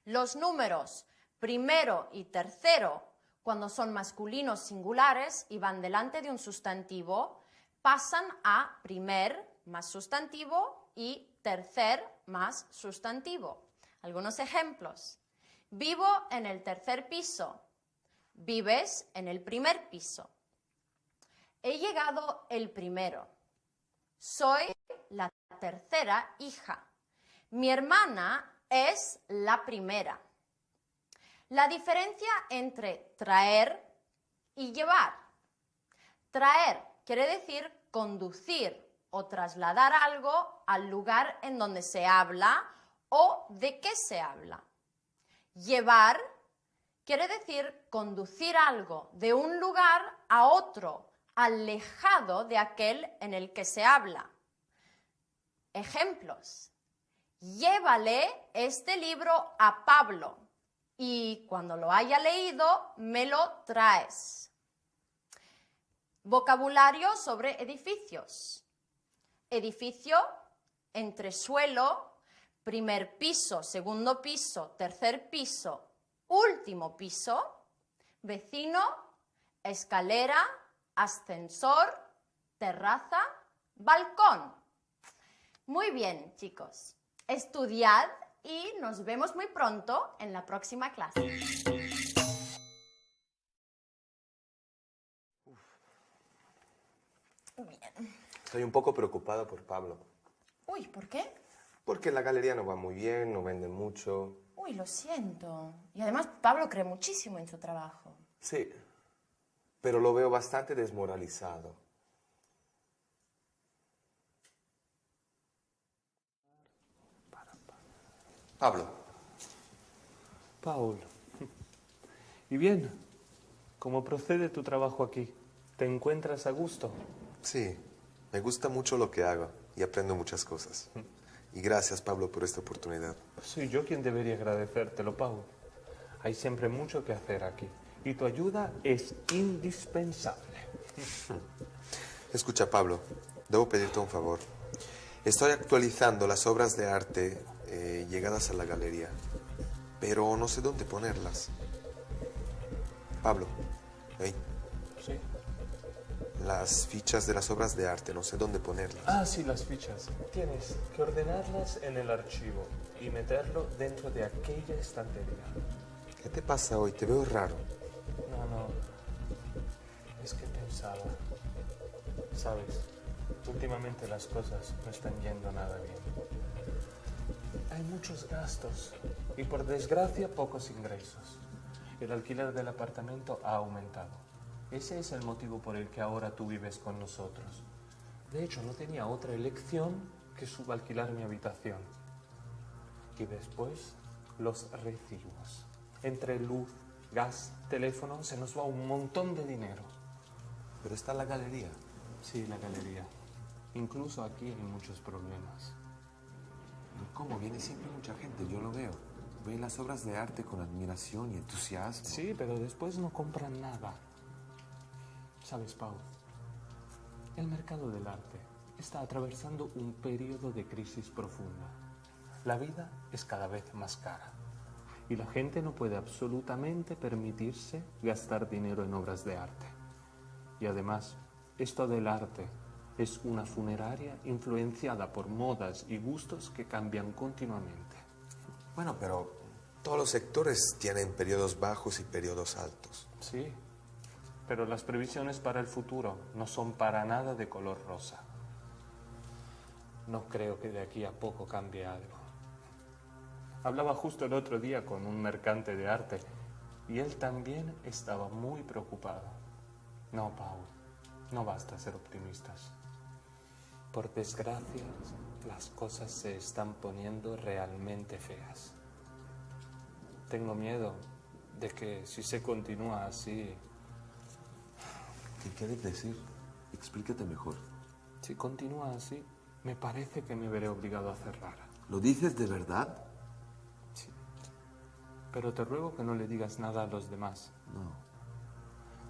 Los números primero y tercero, cuando son masculinos singulares y van delante de un sustantivo, pasan a primer más sustantivo y tercer más sustantivo. Algunos ejemplos. Vivo en el tercer piso. Vives en el primer piso. He llegado el primero. Soy la tercera hija. Mi hermana es la primera. La diferencia entre traer y llevar. Traer quiere decir conducir o trasladar algo al lugar en donde se habla o de qué se habla. Llevar quiere decir conducir algo de un lugar a otro, alejado de aquel en el que se habla. Ejemplos. Llévale este libro a Pablo y cuando lo haya leído me lo traes. Vocabulario sobre edificios. Edificio, entresuelo, primer piso, segundo piso, tercer piso, último piso, vecino, escalera, ascensor, terraza, balcón. Muy bien, chicos. Estudiad y nos vemos muy pronto en la próxima clase. Bien. Estoy un poco preocupado por Pablo. Uy, ¿por qué? Porque la galería no va muy bien, no vende mucho. Uy, lo siento. Y además Pablo cree muchísimo en su trabajo. Sí, pero lo veo bastante desmoralizado. Pablo. Paul. ¿Y bien? ¿Cómo procede tu trabajo aquí? ¿Te encuentras a gusto? Sí, me gusta mucho lo que hago y aprendo muchas cosas. Y gracias, Pablo, por esta oportunidad. Soy yo quien debería agradecértelo, Paul. Hay siempre mucho que hacer aquí y tu ayuda es indispensable. Escucha, Pablo, debo pedirte un favor. Estoy actualizando las obras de arte llegadas a la galería, pero no sé dónde ponerlas. Pablo, hey, ¿Sí? las fichas de las obras de arte, no sé dónde ponerlas. Ah, sí, las fichas. Tienes que ordenarlas en el archivo y meterlo dentro de aquella estantería. ¿Qué te pasa hoy? Te veo raro. No. Es que pensaba. Sabes, últimamente las cosas no están yendo nada bien. Hay muchos gastos y por desgracia pocos ingresos. El alquiler del apartamento ha aumentado. Ese es el motivo por el que ahora tú vives con nosotros. De hecho, no tenía otra elección que subalquilar mi habitación. Y después, los recibos. Entre luz, gas, teléfono, se nos va un montón de dinero. Pero está la galería. Sí, la galería. Incluso aquí hay muchos problemas. ¿Cómo? Viene siempre mucha gente, yo lo veo. Ve las obras de arte con admiración y entusiasmo. Sí, pero después no compran nada. ¿Sabes, Pau? El mercado del arte está atravesando un periodo de crisis profunda. La vida es cada vez más cara y la gente no puede absolutamente permitirse gastar dinero en obras de arte. Y además, esto del arte es una funeraria influenciada por modas y gustos que cambian continuamente. Bueno, pero todos los sectores tienen periodos bajos y periodos altos. Sí, pero las previsiones para el futuro no son para nada de color rosa. No creo que de aquí a poco cambie algo. Hablaba justo el otro día con un mercante de arte y él también estaba muy preocupado. No, Paul, no basta ser optimistas. Por desgracia, las cosas se están poniendo realmente feas. Tengo miedo de que si se continúa así... ¿Qué quieres decir? Explícate mejor. Si continúa así, me parece que me veré obligado a cerrar. ¿Lo dices de verdad? Sí. Pero te ruego que no le digas nada a los demás. No.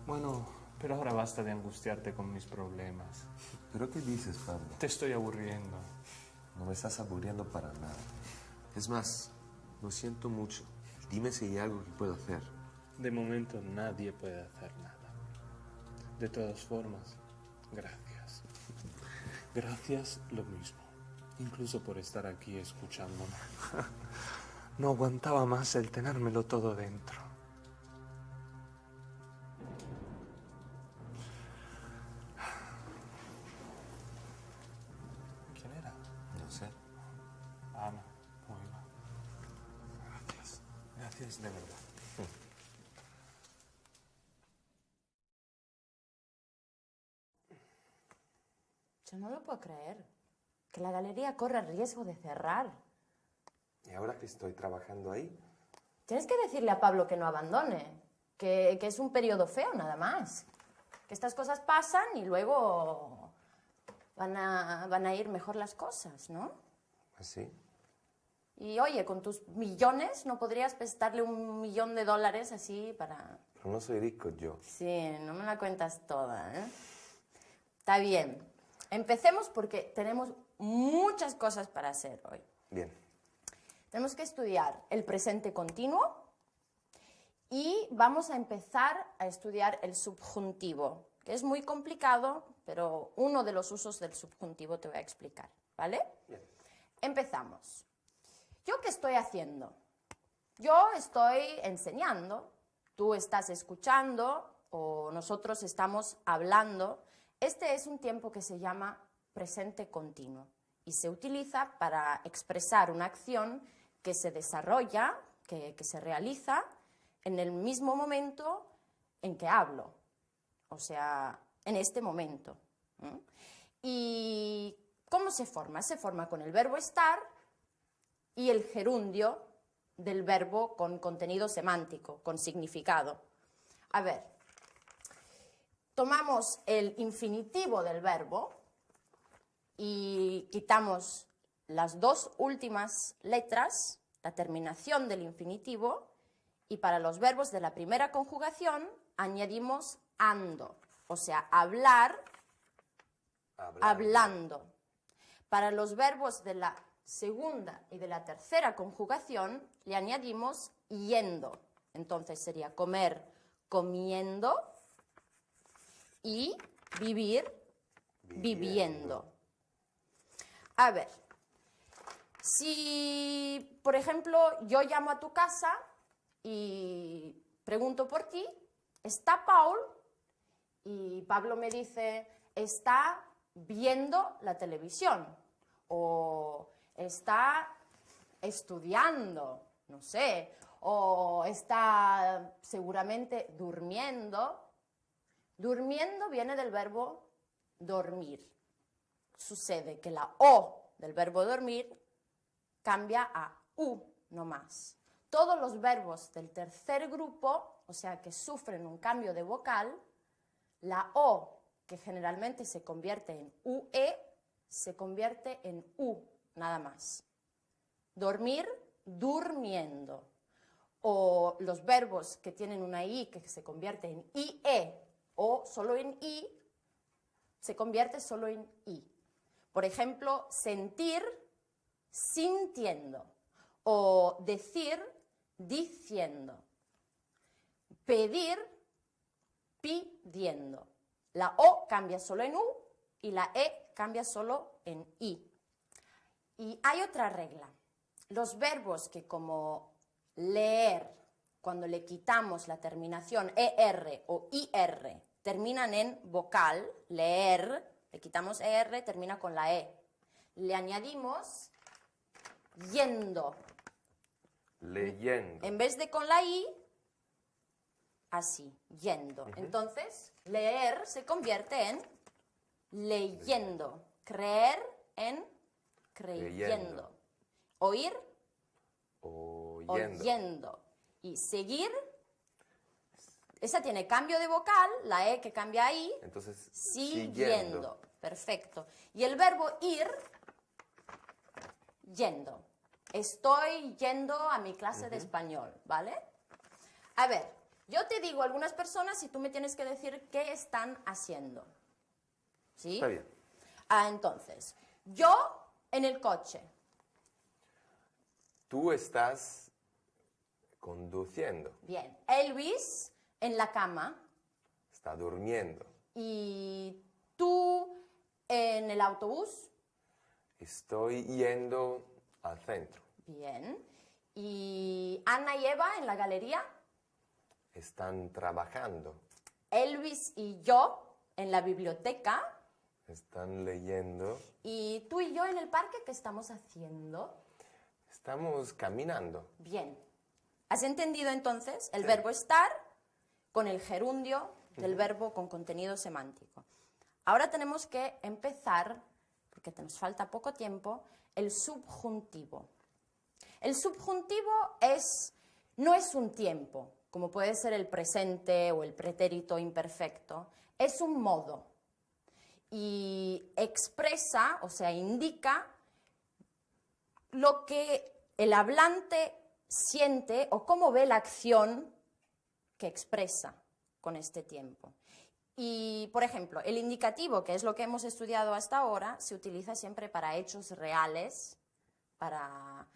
Bueno, pero ahora basta de angustiarte con mis problemas. ¿Pero qué dices, Pablo? Te estoy aburriendo. No me estás aburriendo para nada. Es más, lo siento mucho. Dime si hay algo que puedo hacer. De momento nadie puede hacer nada. De todas formas, gracias. Gracias lo mismo. Incluso por estar aquí escuchándome. No aguantaba más el tenérmelo todo dentro. ¿Quién era? No sé. Ana. Muy bien. Gracias. Gracias de verdad. Yo no lo puedo creer. Que la galería corre el riesgo de cerrar. Y ahora que estoy trabajando ahí, Tienes que decirle a Pablo que no abandone. Que es un periodo feo, nada más. Que estas cosas pasan y luego van a ir mejor las cosas, ¿no? así. Y oye, con tus millones, ¿no podrías prestarle $1.000.000 así para...? Pero no soy rico yo. Sí, no me la cuentas toda, ¿eh? Está bien. Empecemos porque tenemos muchas cosas para hacer hoy. Bien. Tenemos que estudiar el presente continuo y vamos a empezar a estudiar el subjuntivo, que es muy complicado, pero uno de los usos del subjuntivo te voy a explicar, ¿vale? Bien. Empezamos. ¿Yo qué estoy haciendo? Yo estoy enseñando, tú estás escuchando o nosotros estamos hablando. Este es un tiempo que se llama presente continuo y se utiliza para expresar una acción que se desarrolla, que se realiza en el mismo momento en que hablo, o sea, en este momento. ¿Y cómo se forma? Se forma con el verbo estar y el gerundio del verbo con contenido semántico, con significado. A ver, tomamos el infinitivo del verbo y quitamos las dos últimas letras, la terminación del infinitivo, y para los verbos de la primera conjugación añadimos ando, o sea, hablar, hablando. Para los verbos de la segunda y de la tercera conjugación le añadimos yendo. Entonces sería comer, comiendo, y vivir, viviendo. A ver, si, por ejemplo, yo llamo a tu casa y pregunto por ti, ¿está Paul? Y Pablo me dice, está viendo la televisión o está estudiando, no sé, o está seguramente durmiendo. Durmiendo viene del verbo dormir. Sucede que la O del verbo dormir cambia a U no más. Todos los verbos del tercer grupo, o sea, que sufren un cambio de vocal, la O, que generalmente se convierte en UE, se convierte en U, nada más. Dormir, durmiendo. O los verbos que tienen una I que se convierte en IE o solo en I, se convierte solo en I. Por ejemplo, sentir, sintiendo. O decir, diciendo. Pedir, pidiendo. La O cambia solo en U y la E cambia solo en I. Y hay otra regla. Los verbos que como leer, cuando le quitamos la terminación ER o IR, terminan en vocal, leer, le quitamos ER, termina con la E. Le añadimos yendo. Leyendo. En vez de con la I, así, yendo. Entonces, leer se convierte en leyendo. Creer en creyendo. Oír, oyendo. Y seguir, esa tiene cambio de vocal, la E que cambia ahí, Entonces, siguiendo. Perfecto. Y el verbo ir, yendo. Estoy yendo a mi clase de español, ¿vale? A ver, yo te digo algunas personas y tú me tienes que decir qué están haciendo. ¿Sí? Está bien. Entonces, yo en el coche. Tú estás Conduciendo. Bien. Elvis en la cama. Está durmiendo. ¿Y tú en el autobús? Estoy yendo al centro. Bien. ¿Y Ana y Eva en la galería? Están trabajando. Elvis y yo en la biblioteca. Están leyendo. ¿Y tú y yo en el parque qué estamos haciendo? Estamos caminando. Bien. ¿Has entendido entonces el verbo estar con el gerundio del verbo con contenido semántico? Ahora tenemos que empezar, porque nos falta poco tiempo, el subjuntivo. El subjuntivo no es un tiempo, como puede ser el presente o el pretérito imperfecto, es un modo. Y expresa, o sea, indica lo que el hablante siente o cómo ve la acción que expresa con este tiempo. Y, por ejemplo, el indicativo, que es lo que hemos estudiado hasta ahora, se utiliza siempre para hechos reales, para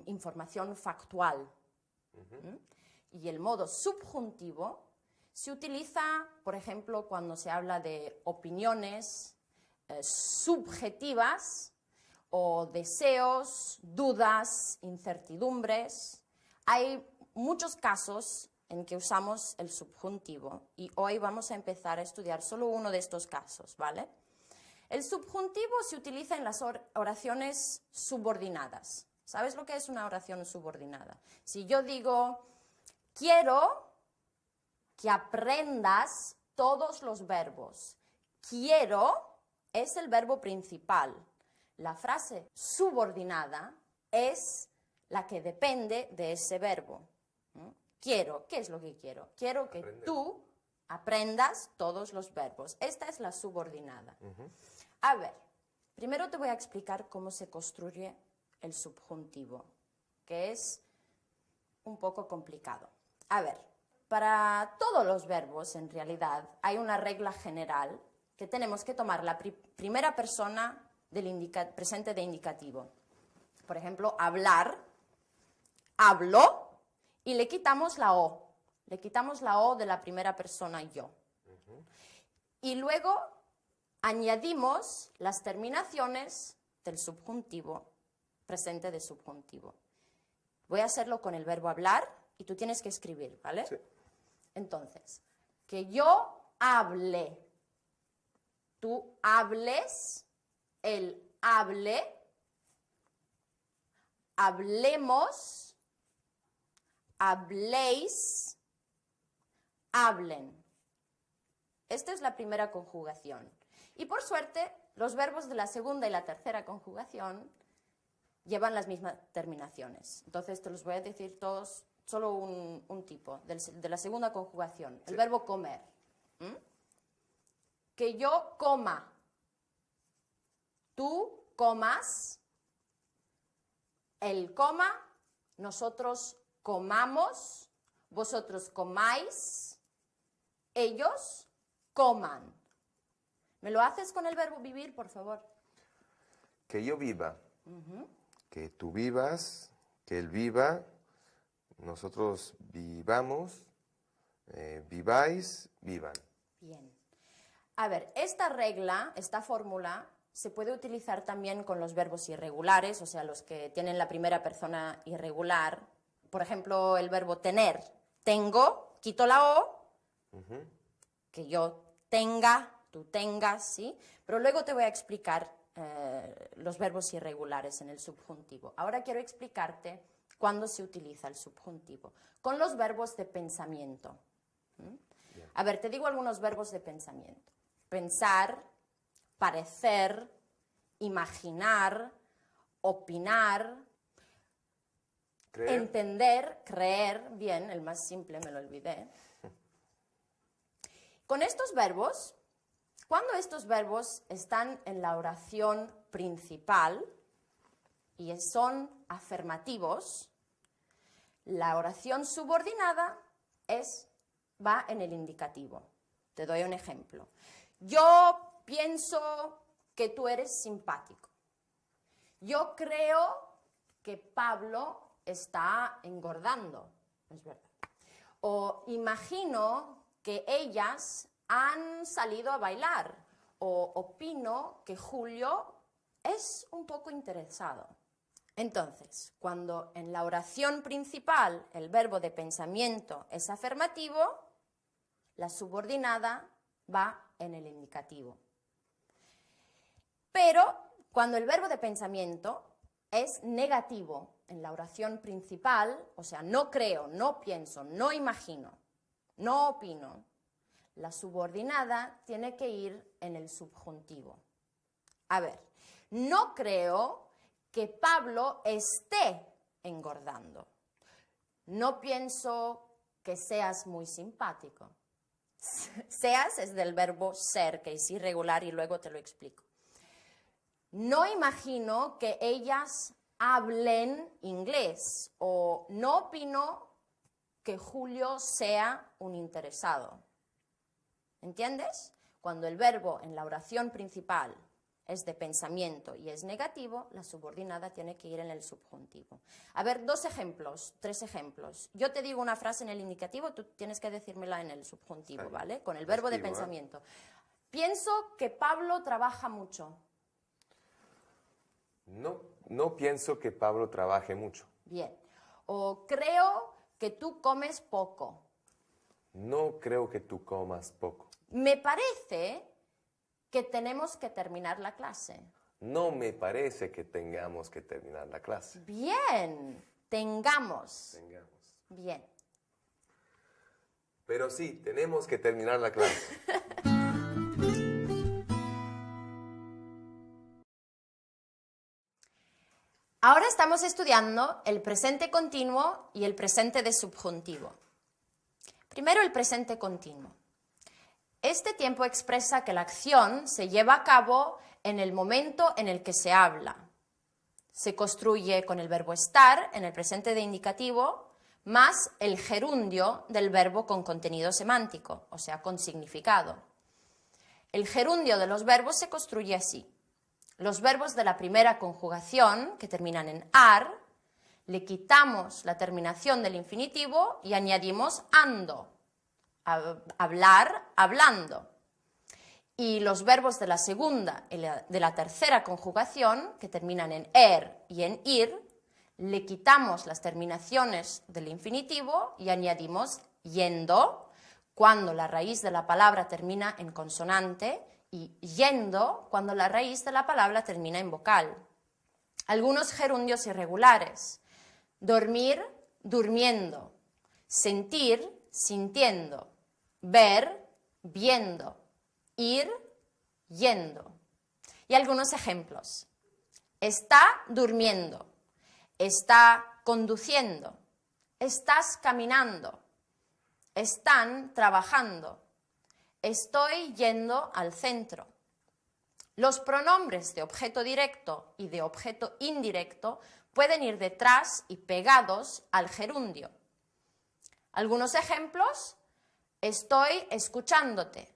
información factual. Y el modo subjuntivo se utiliza, por ejemplo, cuando se habla de opiniones subjetivas o deseos, dudas, incertidumbres. Hay muchos casos en que usamos el subjuntivo y hoy vamos a empezar a estudiar solo uno de estos casos, ¿vale? El subjuntivo se utiliza en las oraciones subordinadas. ¿Sabes lo que es una oración subordinada? Si yo digo, quiero que aprendas todos los verbos. Quiero es el verbo principal. La frase subordinada es la que depende de ese verbo. Quiero, ¿qué es lo que quiero? Quiero que tú aprendas todos los verbos. Esta es la subordinada. A ver, primero te voy a explicar cómo se construye el subjuntivo, que es un poco complicado. A ver, para todos los verbos, en realidad, hay una regla general que tenemos que tomar la primera persona del presente de indicativo. Por ejemplo, hablar, hablo, y le quitamos la O. Le quitamos la O de la primera persona yo. Y luego añadimos las terminaciones del subjuntivo, presente de subjuntivo. Voy a hacerlo con el verbo hablar y tú tienes que escribir, ¿vale? Sí. Entonces, que yo hable, tú hables, él hable, hablemos, habléis, hablen. Esta es la primera conjugación. Y por suerte, los verbos de la segunda y la tercera conjugación llevan las mismas terminaciones. Entonces, te los voy a decir todos, solo un tipo, de la segunda conjugación. El verbo comer. Que yo coma, tú comas, él coma, nosotros comamos, vosotros comáis, ellos coman. ¿Me lo haces con el verbo vivir, por favor? Que yo viva. Que tú vivas, que él viva, nosotros vivamos, viváis, vivan. Bien. A ver, esta regla, esta fórmula, se puede utilizar también con los verbos irregulares, o sea, los que tienen la primera persona irregular. Por ejemplo, el verbo tener. Tengo, quito la O, que yo tenga, tú tengas, ¿sí? Pero luego te voy a explicar los verbos irregulares en el subjuntivo. Ahora quiero explicarte cuándo se utiliza el subjuntivo. Con los verbos de pensamiento. A ver, te digo algunos verbos de pensamiento. Pensar, parecer, imaginar, opinar, Creer. entender, creer, bien, el más simple me lo olvidé. Con estos verbos, cuando estos verbos están en la oración principal y son afirmativos, la oración subordinada va en el indicativo. Te doy un ejemplo. Yo pienso que tú eres simpático. Yo creo que Pablo está engordando. es verdad. O imagino que ellas han salido a bailar. O opino que Julio es un poco interesado. Entonces, cuando en la oración principal el verbo de pensamiento es afirmativo, la subordinada va en el indicativo. Pero cuando el verbo de pensamiento es negativo en la oración principal, o sea, no creo, no pienso, no imagino, no opino, la subordinada tiene que ir en el subjuntivo. A ver, no creo que Pablo esté engordando. No pienso que seas muy simpático. Seas es del verbo ser, que es irregular y luego te lo explico. No imagino que ellas hablen inglés o no opino que Julio sea un interesado. ¿Entiendes? Cuando el verbo en la oración principal es de pensamiento y es negativo, la subordinada tiene que ir en el subjuntivo. A ver, 2 ejemplos, 3 ejemplos. Yo te digo una frase en el indicativo, tú tienes que decírmela en el subjuntivo, ¿vale? Con el verbo de pensamiento. Pienso que Pablo trabaja mucho. No pienso que Pablo trabaje mucho. Bien. O creo que tú comes poco. No creo que tú comas poco. Me parece que tenemos que terminar la clase. No me parece que tengamos que terminar la clase. Bien, tengamos. Bien. Pero sí, tenemos que terminar la clase. Ahora estamos estudiando el presente continuo y el presente de subjuntivo. Primero el presente continuo. Este tiempo expresa que la acción se lleva a cabo en el momento en el que se habla. Se construye con el verbo estar en el presente de indicativo más el gerundio del verbo con contenido semántico, o sea, con significado. El gerundio de los verbos se construye así. Los verbos de la primera conjugación, que terminan en ar, le quitamos la terminación del infinitivo y añadimos ando. Hablar, hablando. Y los verbos de la segunda y de la tercera conjugación, que terminan en er y en ir, le quitamos las terminaciones del infinitivo y añadimos yendo, cuando la raíz de la palabra termina en consonante, y yendo, cuando la raíz de la palabra termina en vocal. Algunos gerundios irregulares. Dormir, durmiendo. Sentir, sintiendo. Ver, viendo. Ir, yendo. Y algunos ejemplos. Está durmiendo. Está conduciendo. Estás caminando. Están trabajando. Estoy yendo al centro. Los pronombres de objeto directo y de objeto indirecto pueden ir detrás y pegados al gerundio. Algunos ejemplos: estoy escuchándote,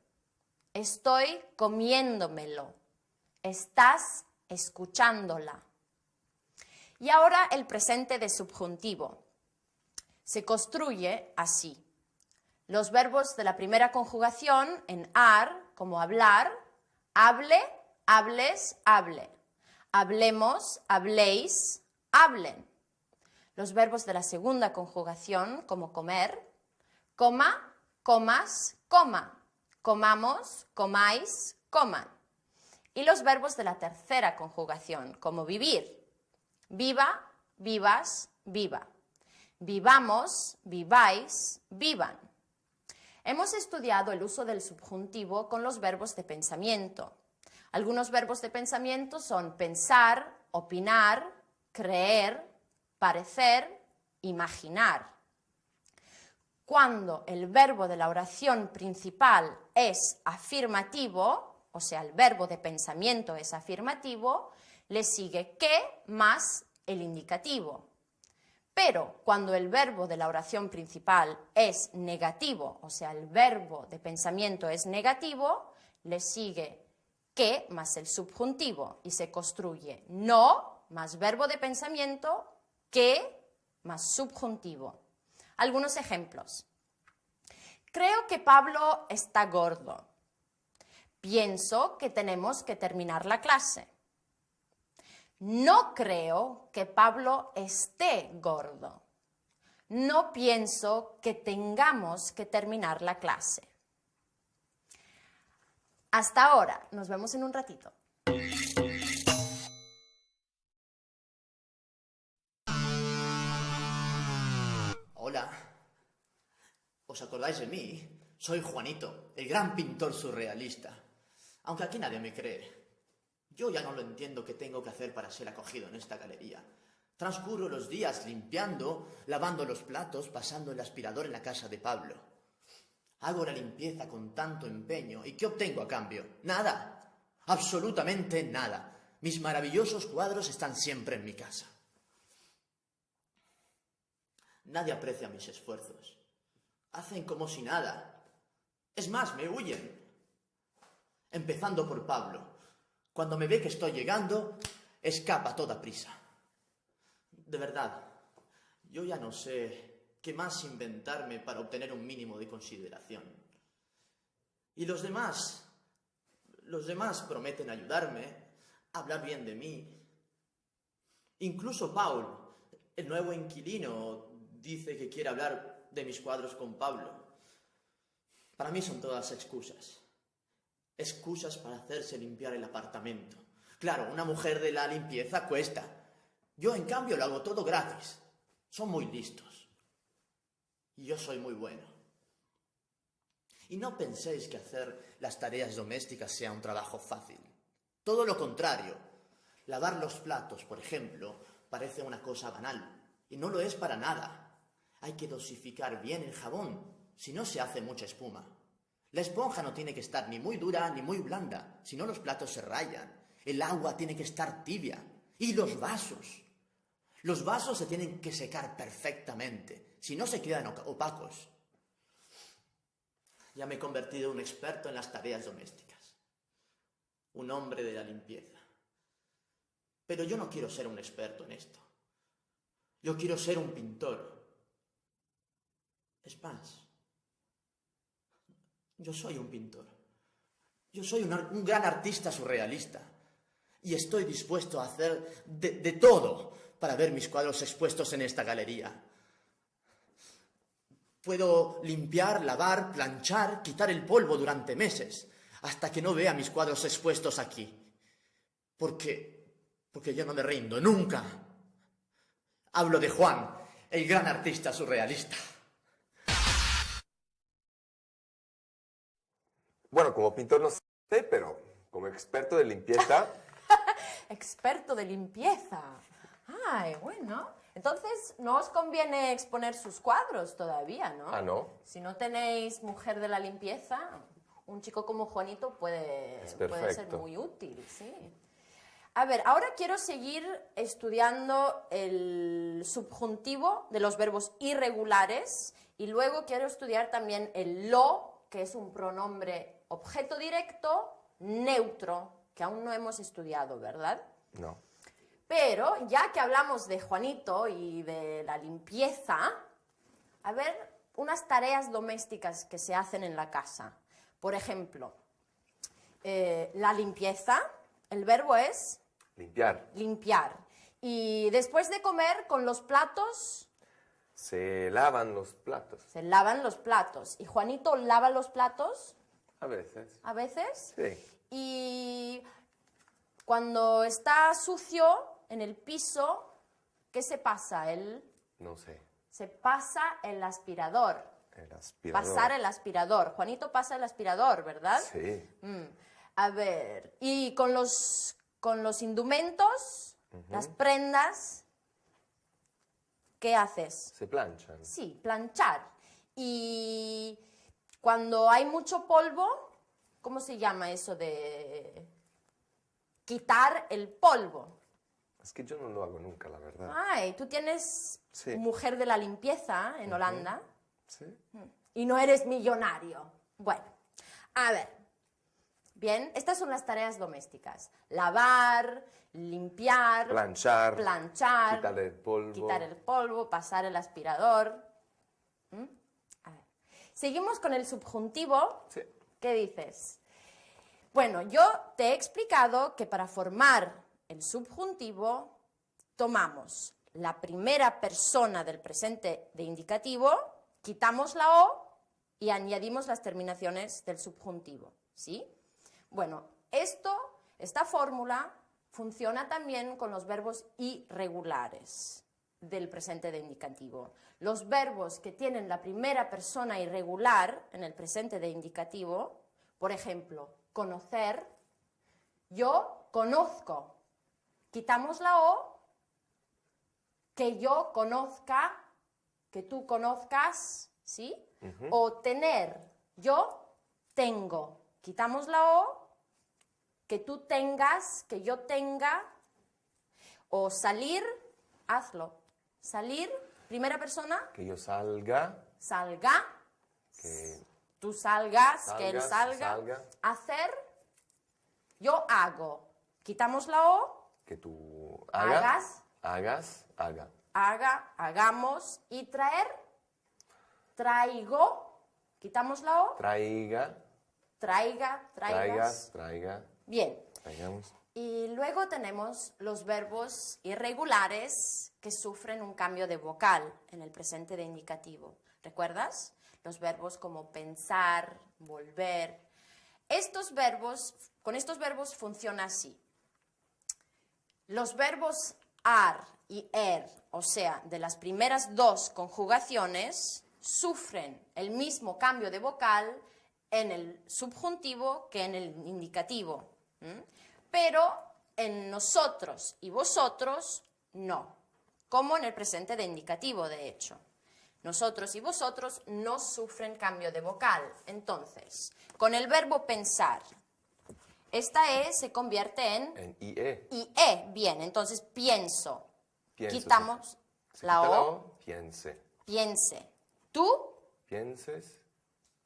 estoy comiéndomelo, estás escuchándola. Y ahora el presente de subjuntivo. Se construye así. Los verbos de la primera conjugación en ar, como hablar, hable, hables, hable. Hablemos, habléis, hablen. Los verbos de la segunda conjugación, como comer, coma, comas, coma. Comamos, comáis, coman. Y los verbos de la tercera conjugación, como vivir, viva, vivas, viva. Vivamos, viváis, vivan. Hemos estudiado el uso del subjuntivo con los verbos de pensamiento. Algunos verbos de pensamiento son pensar, opinar, creer, parecer, imaginar. Cuando el verbo de la oración principal es afirmativo, o sea, el verbo de pensamiento es afirmativo, le sigue que más el indicativo. Pero cuando el verbo de la oración principal es negativo, o sea, el verbo de pensamiento es negativo, le sigue que más el subjuntivo y se construye no más verbo de pensamiento, que más subjuntivo. Algunos ejemplos. Creo que Pablo está gordo. Pienso que tenemos que terminar la clase. No creo que Pablo esté gordo. No pienso que tengamos que terminar la clase. Hasta ahora. Nos vemos en un ratito. Hola. ¿Os acordáis de mí? Soy Juanito, el gran pintor surrealista. Aunque aquí nadie me cree. Yo ya no lo entiendo qué tengo que hacer para ser acogido en esta galería. Transcurro los días limpiando, lavando los platos, pasando el aspirador en la casa de Pablo. Hago la limpieza con tanto empeño. ¿Y qué obtengo a cambio? Nada. Absolutamente nada. Mis maravillosos cuadros están siempre en mi casa. Nadie aprecia mis esfuerzos. Hacen como si nada. Es más, me huyen. Empezando por Pablo. Cuando me ve que estoy llegando, escapa a toda prisa. De verdad, yo ya no sé qué más inventarme para obtener un mínimo de consideración. Y los demás prometen ayudarme, hablar bien de mí. Incluso Paul, el nuevo inquilino, dice que quiere hablar de mis cuadros con Pablo. Para mí son todas excusas. Excusas para hacerse limpiar el apartamento. Claro, una mujer de la limpieza cuesta. Yo, en cambio, lo hago todo gratis. Son muy listos. Y yo soy muy bueno. Y no penséis que hacer las tareas domésticas sea un trabajo fácil. Todo lo contrario. Lavar los platos, por ejemplo, parece una cosa banal. Y no lo es para nada. Hay que dosificar bien el jabón, si no se hace mucha espuma. La esponja no tiene que estar ni muy dura ni muy blanda, si no los platos se rayan. El agua tiene que estar tibia. Y los vasos. Los vasos se tienen que secar perfectamente, si no se quedan opacos. Ya me he convertido en un experto en las tareas domésticas. Un hombre de la limpieza. Pero yo no quiero ser un experto en esto. Yo quiero ser un pintor. Es más, yo soy un pintor. Yo soy un gran artista surrealista. Y estoy dispuesto a hacer de todo para ver mis cuadros expuestos en esta galería. Puedo limpiar, lavar, planchar, quitar el polvo durante meses, hasta que no vea mis cuadros expuestos aquí. Porque yo no me rindo, nunca. Hablo de Juan, el gran artista surrealista. Bueno, como pintor no sé, pero como experto de limpieza... Experto de limpieza. Ay, bueno. Entonces, no os conviene exponer sus cuadros todavía, ¿no? Ah, ¿no? Si no tenéis mujer de la limpieza, un chico como Juanito puede ser muy útil, sí. A ver, ahora quiero seguir estudiando el subjuntivo de los verbos irregulares y luego quiero estudiar también el lo, que es un pronombre objeto directo neutro, que aún no hemos estudiado, ¿verdad? No. Pero ya que hablamos de Juanito y de la limpieza, a ver, unas tareas domésticas que se hacen en la casa. Por ejemplo, la limpieza, el verbo es... Limpiar. Limpiar. Y después de comer, con los platos... Se lavan los platos. Se lavan los platos. ¿Y Juanito lava los platos? A veces. ¿A veces? Sí. Y cuando está sucio en el piso, ¿qué se pasa? No sé. Se pasa el aspirador. El aspirador. Pasar el aspirador. Juanito pasa el aspirador, ¿verdad? Sí. A ver, y con los indumentos, las prendas, ¿qué haces? Se planchan. Sí, planchar. Y cuando hay mucho polvo, ¿cómo se llama eso de quitar el polvo? Es que yo no lo hago nunca, la verdad. Ay, tú tienes Sí. mujer de la limpieza en Holanda Sí. y no eres millonario. Bueno, a ver. Bien, estas son las tareas domésticas. Lavar, limpiar, Planchar. planchar, Quitar el polvo. quitar el polvo, pasar el aspirador. A ver. Seguimos con el subjuntivo. Sí. ¿Qué dices? Bueno, yo te he explicado que para formar el subjuntivo tomamos la primera persona del presente de indicativo, quitamos la O y añadimos las terminaciones del subjuntivo, ¿sí? Bueno, esta fórmula funciona también con los verbos irregulares del presente de indicativo. Los verbos que tienen la primera persona irregular en el presente de indicativo, por ejemplo, conocer, yo conozco. Quitamos la O, que yo conozca, que tú conozcas, ¿sí? O tener, yo tengo. Quitamos la O, que tú tengas, que yo tenga. O salir, hazlo. Salir, primera persona, Que yo salga, salga. que Tú salgas, que él salgas, salga. Hacer, yo hago. Quitamos la O, que tú hagas, haga. hagamos. Y traer, traigo. Quitamos la O, Traiga, traigas. traiga, Bien. traigamos. Y luego tenemos los verbos irregulares que sufren un cambio de vocal en el presente de indicativo. ¿Recuerdas? Los verbos como pensar, volver. Con estos verbos funciona así. Los verbos ar y o sea, de las primeras dos conjugaciones, sufren el mismo cambio de vocal en el subjuntivo que en el indicativo. Pero en nosotros y vosotros no, como en el presente de indicativo, de hecho. Nosotros y vosotros no sufren cambio de vocal. Entonces, con el verbo pensar, esta E se convierte en IE. IE. Bien, entonces pienso. Pienso. Quitamos Se la quita O, piense. piense. Tú, Pienses,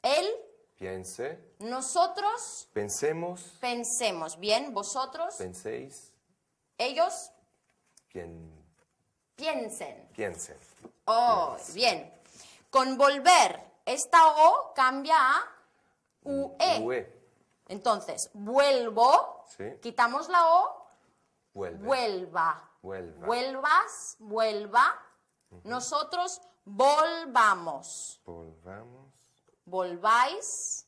él, piense, nosotros, pensemos, pensemos. Bien, vosotros, penséis, ellos, piensen. piensen. Oh, bien. Con volver, esta O cambia a UE. UE. Entonces, vuelvo, Sí. quitamos la O, Vuelve. vuelva. Vuelva. Vuelvas, vuelva. Nosotros volvamos. Volvamos. Volváis,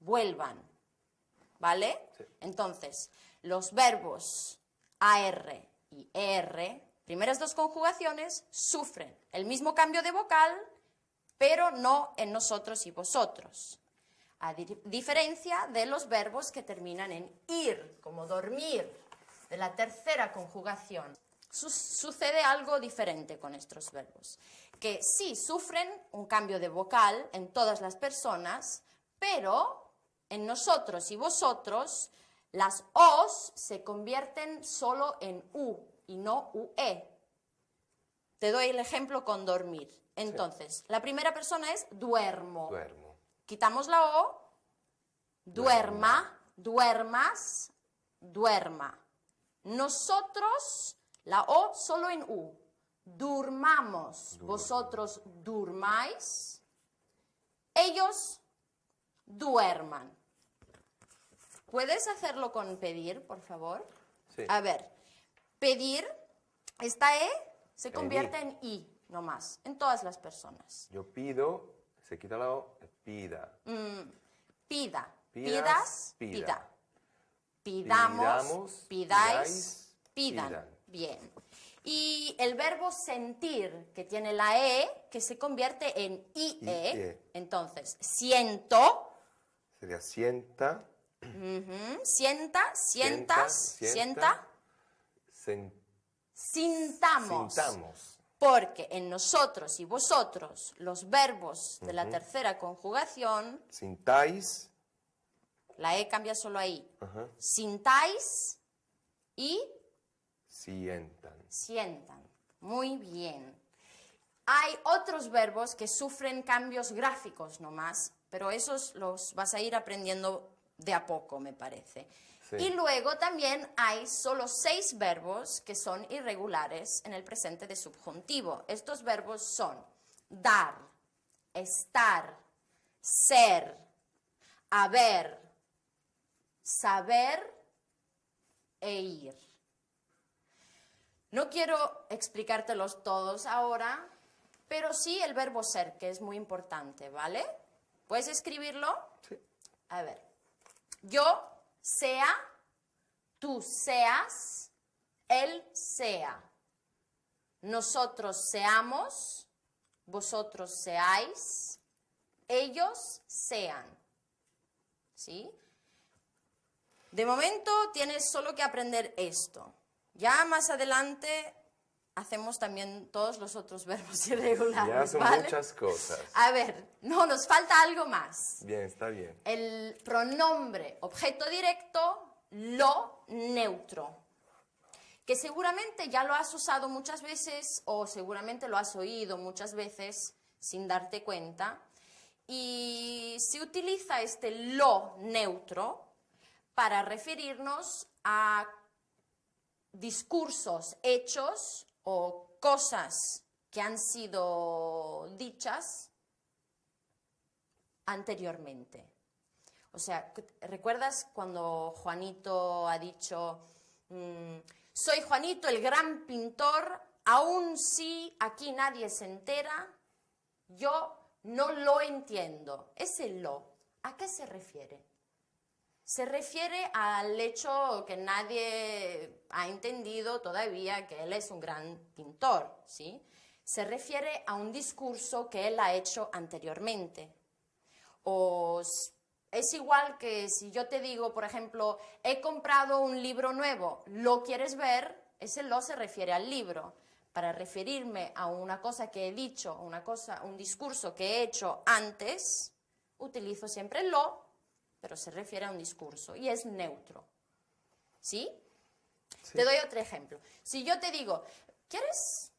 vuelvan. ¿Vale? Sí. Entonces, los verbos AR y ER, primeras dos conjugaciones, sufren el mismo cambio de vocal, pero no en nosotros y vosotros. A diferencia de los verbos que terminan en ir, como dormir, de la tercera conjugación. Sucede algo diferente con estos verbos, que sí sufren un cambio de vocal en todas las personas, pero en nosotros y vosotros las O's se convierten solo en U y no UE. Te doy el ejemplo con dormir. Entonces, la primera persona es duermo. Duermo. Quitamos la O, duerma, duermas, duerma. Nosotros, la O solo en U. Durmamos, vosotros durmáis, ellos duerman. ¿Puedes hacerlo con pedir, por favor? Sí. A ver, pedir, esta E se En convierte I. en I, nomás, en todas las personas. Yo pido, se quita la O, pida. Pida, Pidas, pidas, pida. pida. Pidamos, Pidamos, pidáis, pidan. pidan. Bien. Y el verbo sentir, que tiene la E, que se convierte en IE. IE. Entonces, siento, Sería sienta, sienta, sientas, sienta, sintamos. sintamos. Porque en nosotros y vosotros, los verbos de la tercera conjugación, Sintáis, la E cambia solo ahí. ajá, Sintáis y sientan. sientan. Muy bien. Hay otros verbos que sufren cambios gráficos nomás, pero esos los vas a ir aprendiendo de a poco, me parece. Sí. Y luego también hay solo 6 verbos que son irregulares en el presente de subjuntivo. Estos verbos son dar, estar, ser, haber, saber e ir. No quiero explicártelos todos ahora, pero sí el verbo ser, que es muy importante, ¿vale? ¿Puedes escribirlo? Sí. A ver. Yo sea, tú seas, él sea. Nosotros seamos, vosotros seáis, ellos sean. ¿Sí? De momento tienes solo que aprender esto. Ya más adelante hacemos también todos los otros verbos irregulares, Ya son ¿vale? muchas cosas. A ver, no, nos falta algo más. Bien, está bien. El pronombre objeto directo, lo neutro, que seguramente ya lo has usado muchas veces o seguramente lo has oído muchas veces sin darte cuenta. Y se utiliza este lo neutro para referirnos a discursos, hechos o cosas que han sido dichas anteriormente. O sea, ¿recuerdas cuando Juanito ha dicho, soy Juanito el gran pintor, aun si aquí nadie se entera, yo no lo entiendo? Ese lo, ¿a qué se refiere? Se refiere al hecho que nadie ha entendido todavía que él es un gran pintor, ¿sí? Se refiere a un discurso que él ha hecho anteriormente. O es igual que si yo te digo, por ejemplo, he comprado un libro nuevo, ¿lo quieres ver? Ese lo se refiere al libro. Para referirme a una cosa que he dicho, un discurso que he hecho antes, utilizo siempre lo, pero se refiere a un discurso y es neutro. ¿Sí? Sí. Te doy otro ejemplo. Si yo te digo, ¿quieres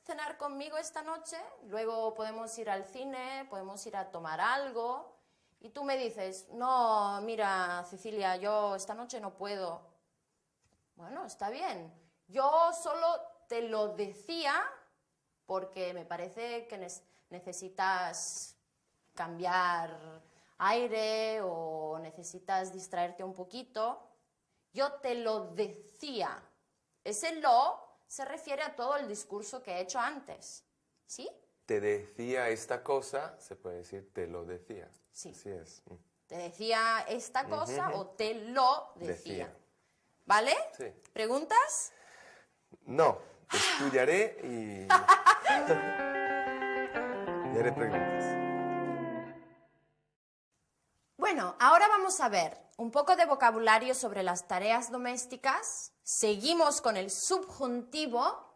cenar conmigo esta noche? Luego podemos ir al cine, podemos ir a tomar algo. Y tú me dices, no, mira, Cecilia, yo esta noche no puedo. Bueno, está bien. Yo solo te lo decía porque me parece que necesitas cambiar aire o necesitas distraerte un poquito. Yo te lo decía. Ese lo se refiere a todo el discurso que he hecho antes. ¿Sí? Te decía esta cosa, se puede decir te lo decía. Sí. Así es. Te decía esta cosa o te lo decía. ¿Vale? Sí. ¿Preguntas? No, estudiaré y... y haré preguntas. Bueno, ahora vamos a ver un poco de vocabulario sobre las tareas domésticas. Seguimos con el subjuntivo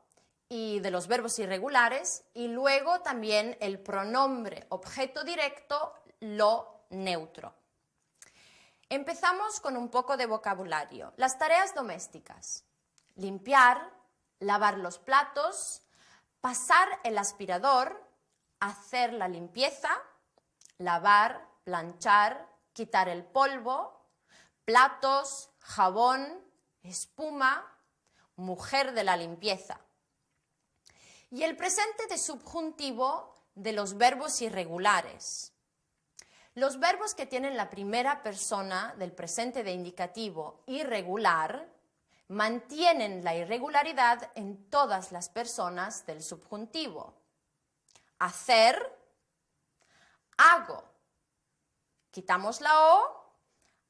y de los verbos irregulares y luego también el pronombre objeto directo, lo neutro. Empezamos con un poco de vocabulario. Las tareas domésticas: limpiar, lavar los platos, pasar el aspirador, hacer la limpieza, lavar, planchar, quitar el polvo, platos, jabón, espuma, mujer de la limpieza. Y el presente de subjuntivo de los verbos irregulares. Los verbos que tienen la primera persona del presente de indicativo irregular mantienen la irregularidad en todas las personas del subjuntivo. Hacer, hago. Quitamos la O,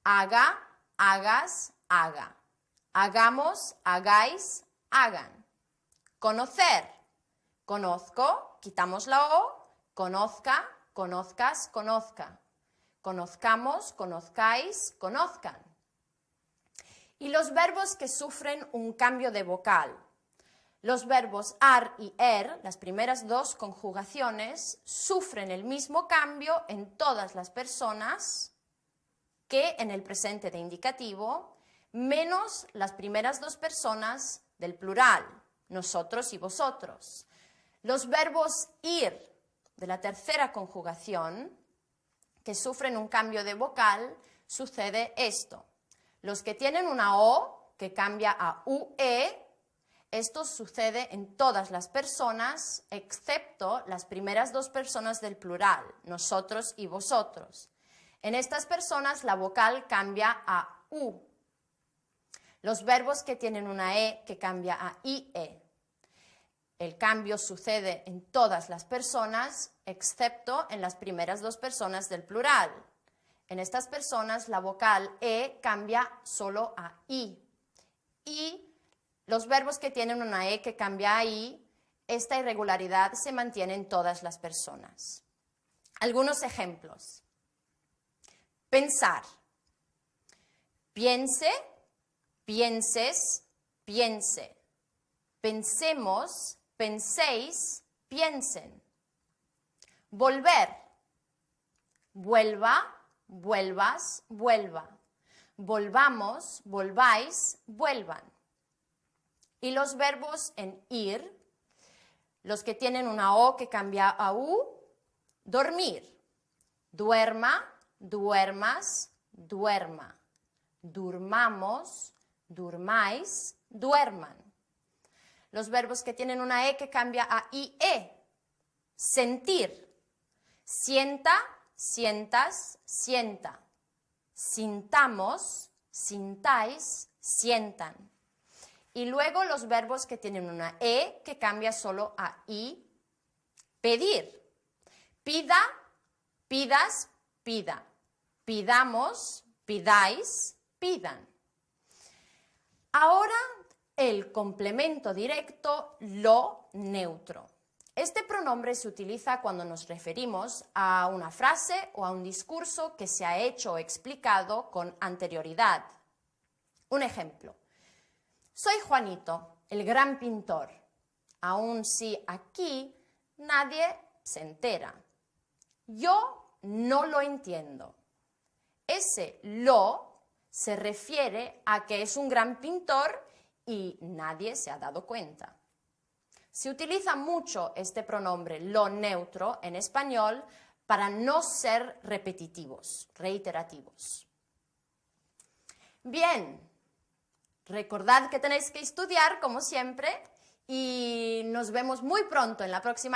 haga, hagas, haga. Hagamos, hagáis, hagan. Conocer, conozco, quitamos la O, conozca, conozcas, conozca. Conozcamos, conozcáis, conozcan. Y los verbos que sufren un cambio de vocal. Los verbos ar y er, las primeras dos conjugaciones, sufren el mismo cambio en todas las personas que en el presente de indicativo, menos las primeras dos personas del plural, nosotros y vosotros. Los verbos ir, de la tercera conjugación, que sufren un cambio de vocal, sucede esto. Los que tienen una O que cambia a UE, esto sucede en todas las personas, excepto las primeras dos personas del plural, nosotros y vosotros. En estas personas la vocal cambia a U. Los verbos que tienen una E que cambia a IE. El cambio sucede en todas las personas, excepto en las primeras dos personas del plural. En estas personas la vocal E cambia solo a I. Y los verbos que tienen una E que cambia a I, esta irregularidad se mantiene en todas las personas. Algunos ejemplos. Pensar. Piense, pienses, piense. Pensemos, penséis, piensen. Volver. Vuelva, vuelvas, vuelva. Volvamos, volváis, vuelvan. Y los verbos en ir, los que tienen una O que cambia a U, dormir. Duerma, duermas, duerma. Durmamos, durmáis, duerman. Los verbos que tienen una E que cambia a IE. Sentir. Sienta, sientas, sienta. Sintamos, sintáis, sientan. Y luego los verbos que tienen una E que cambia solo a I. Pedir. Pida, pidas, pida. Pidamos, pidáis, pidan. Ahora el complemento directo, lo neutro. Este pronombre se utiliza cuando nos referimos a una frase o a un discurso que se ha hecho o explicado con anterioridad. Un ejemplo. Soy Juanito, el gran pintor, aun si aquí nadie se entera. Yo no lo entiendo. Ese lo se refiere a que es un gran pintor y nadie se ha dado cuenta. Se utiliza mucho este pronombre lo neutro en español para no ser repetitivos, reiterativos. Bien. Recordad que tenéis que estudiar, como siempre, y nos vemos muy pronto en la próxima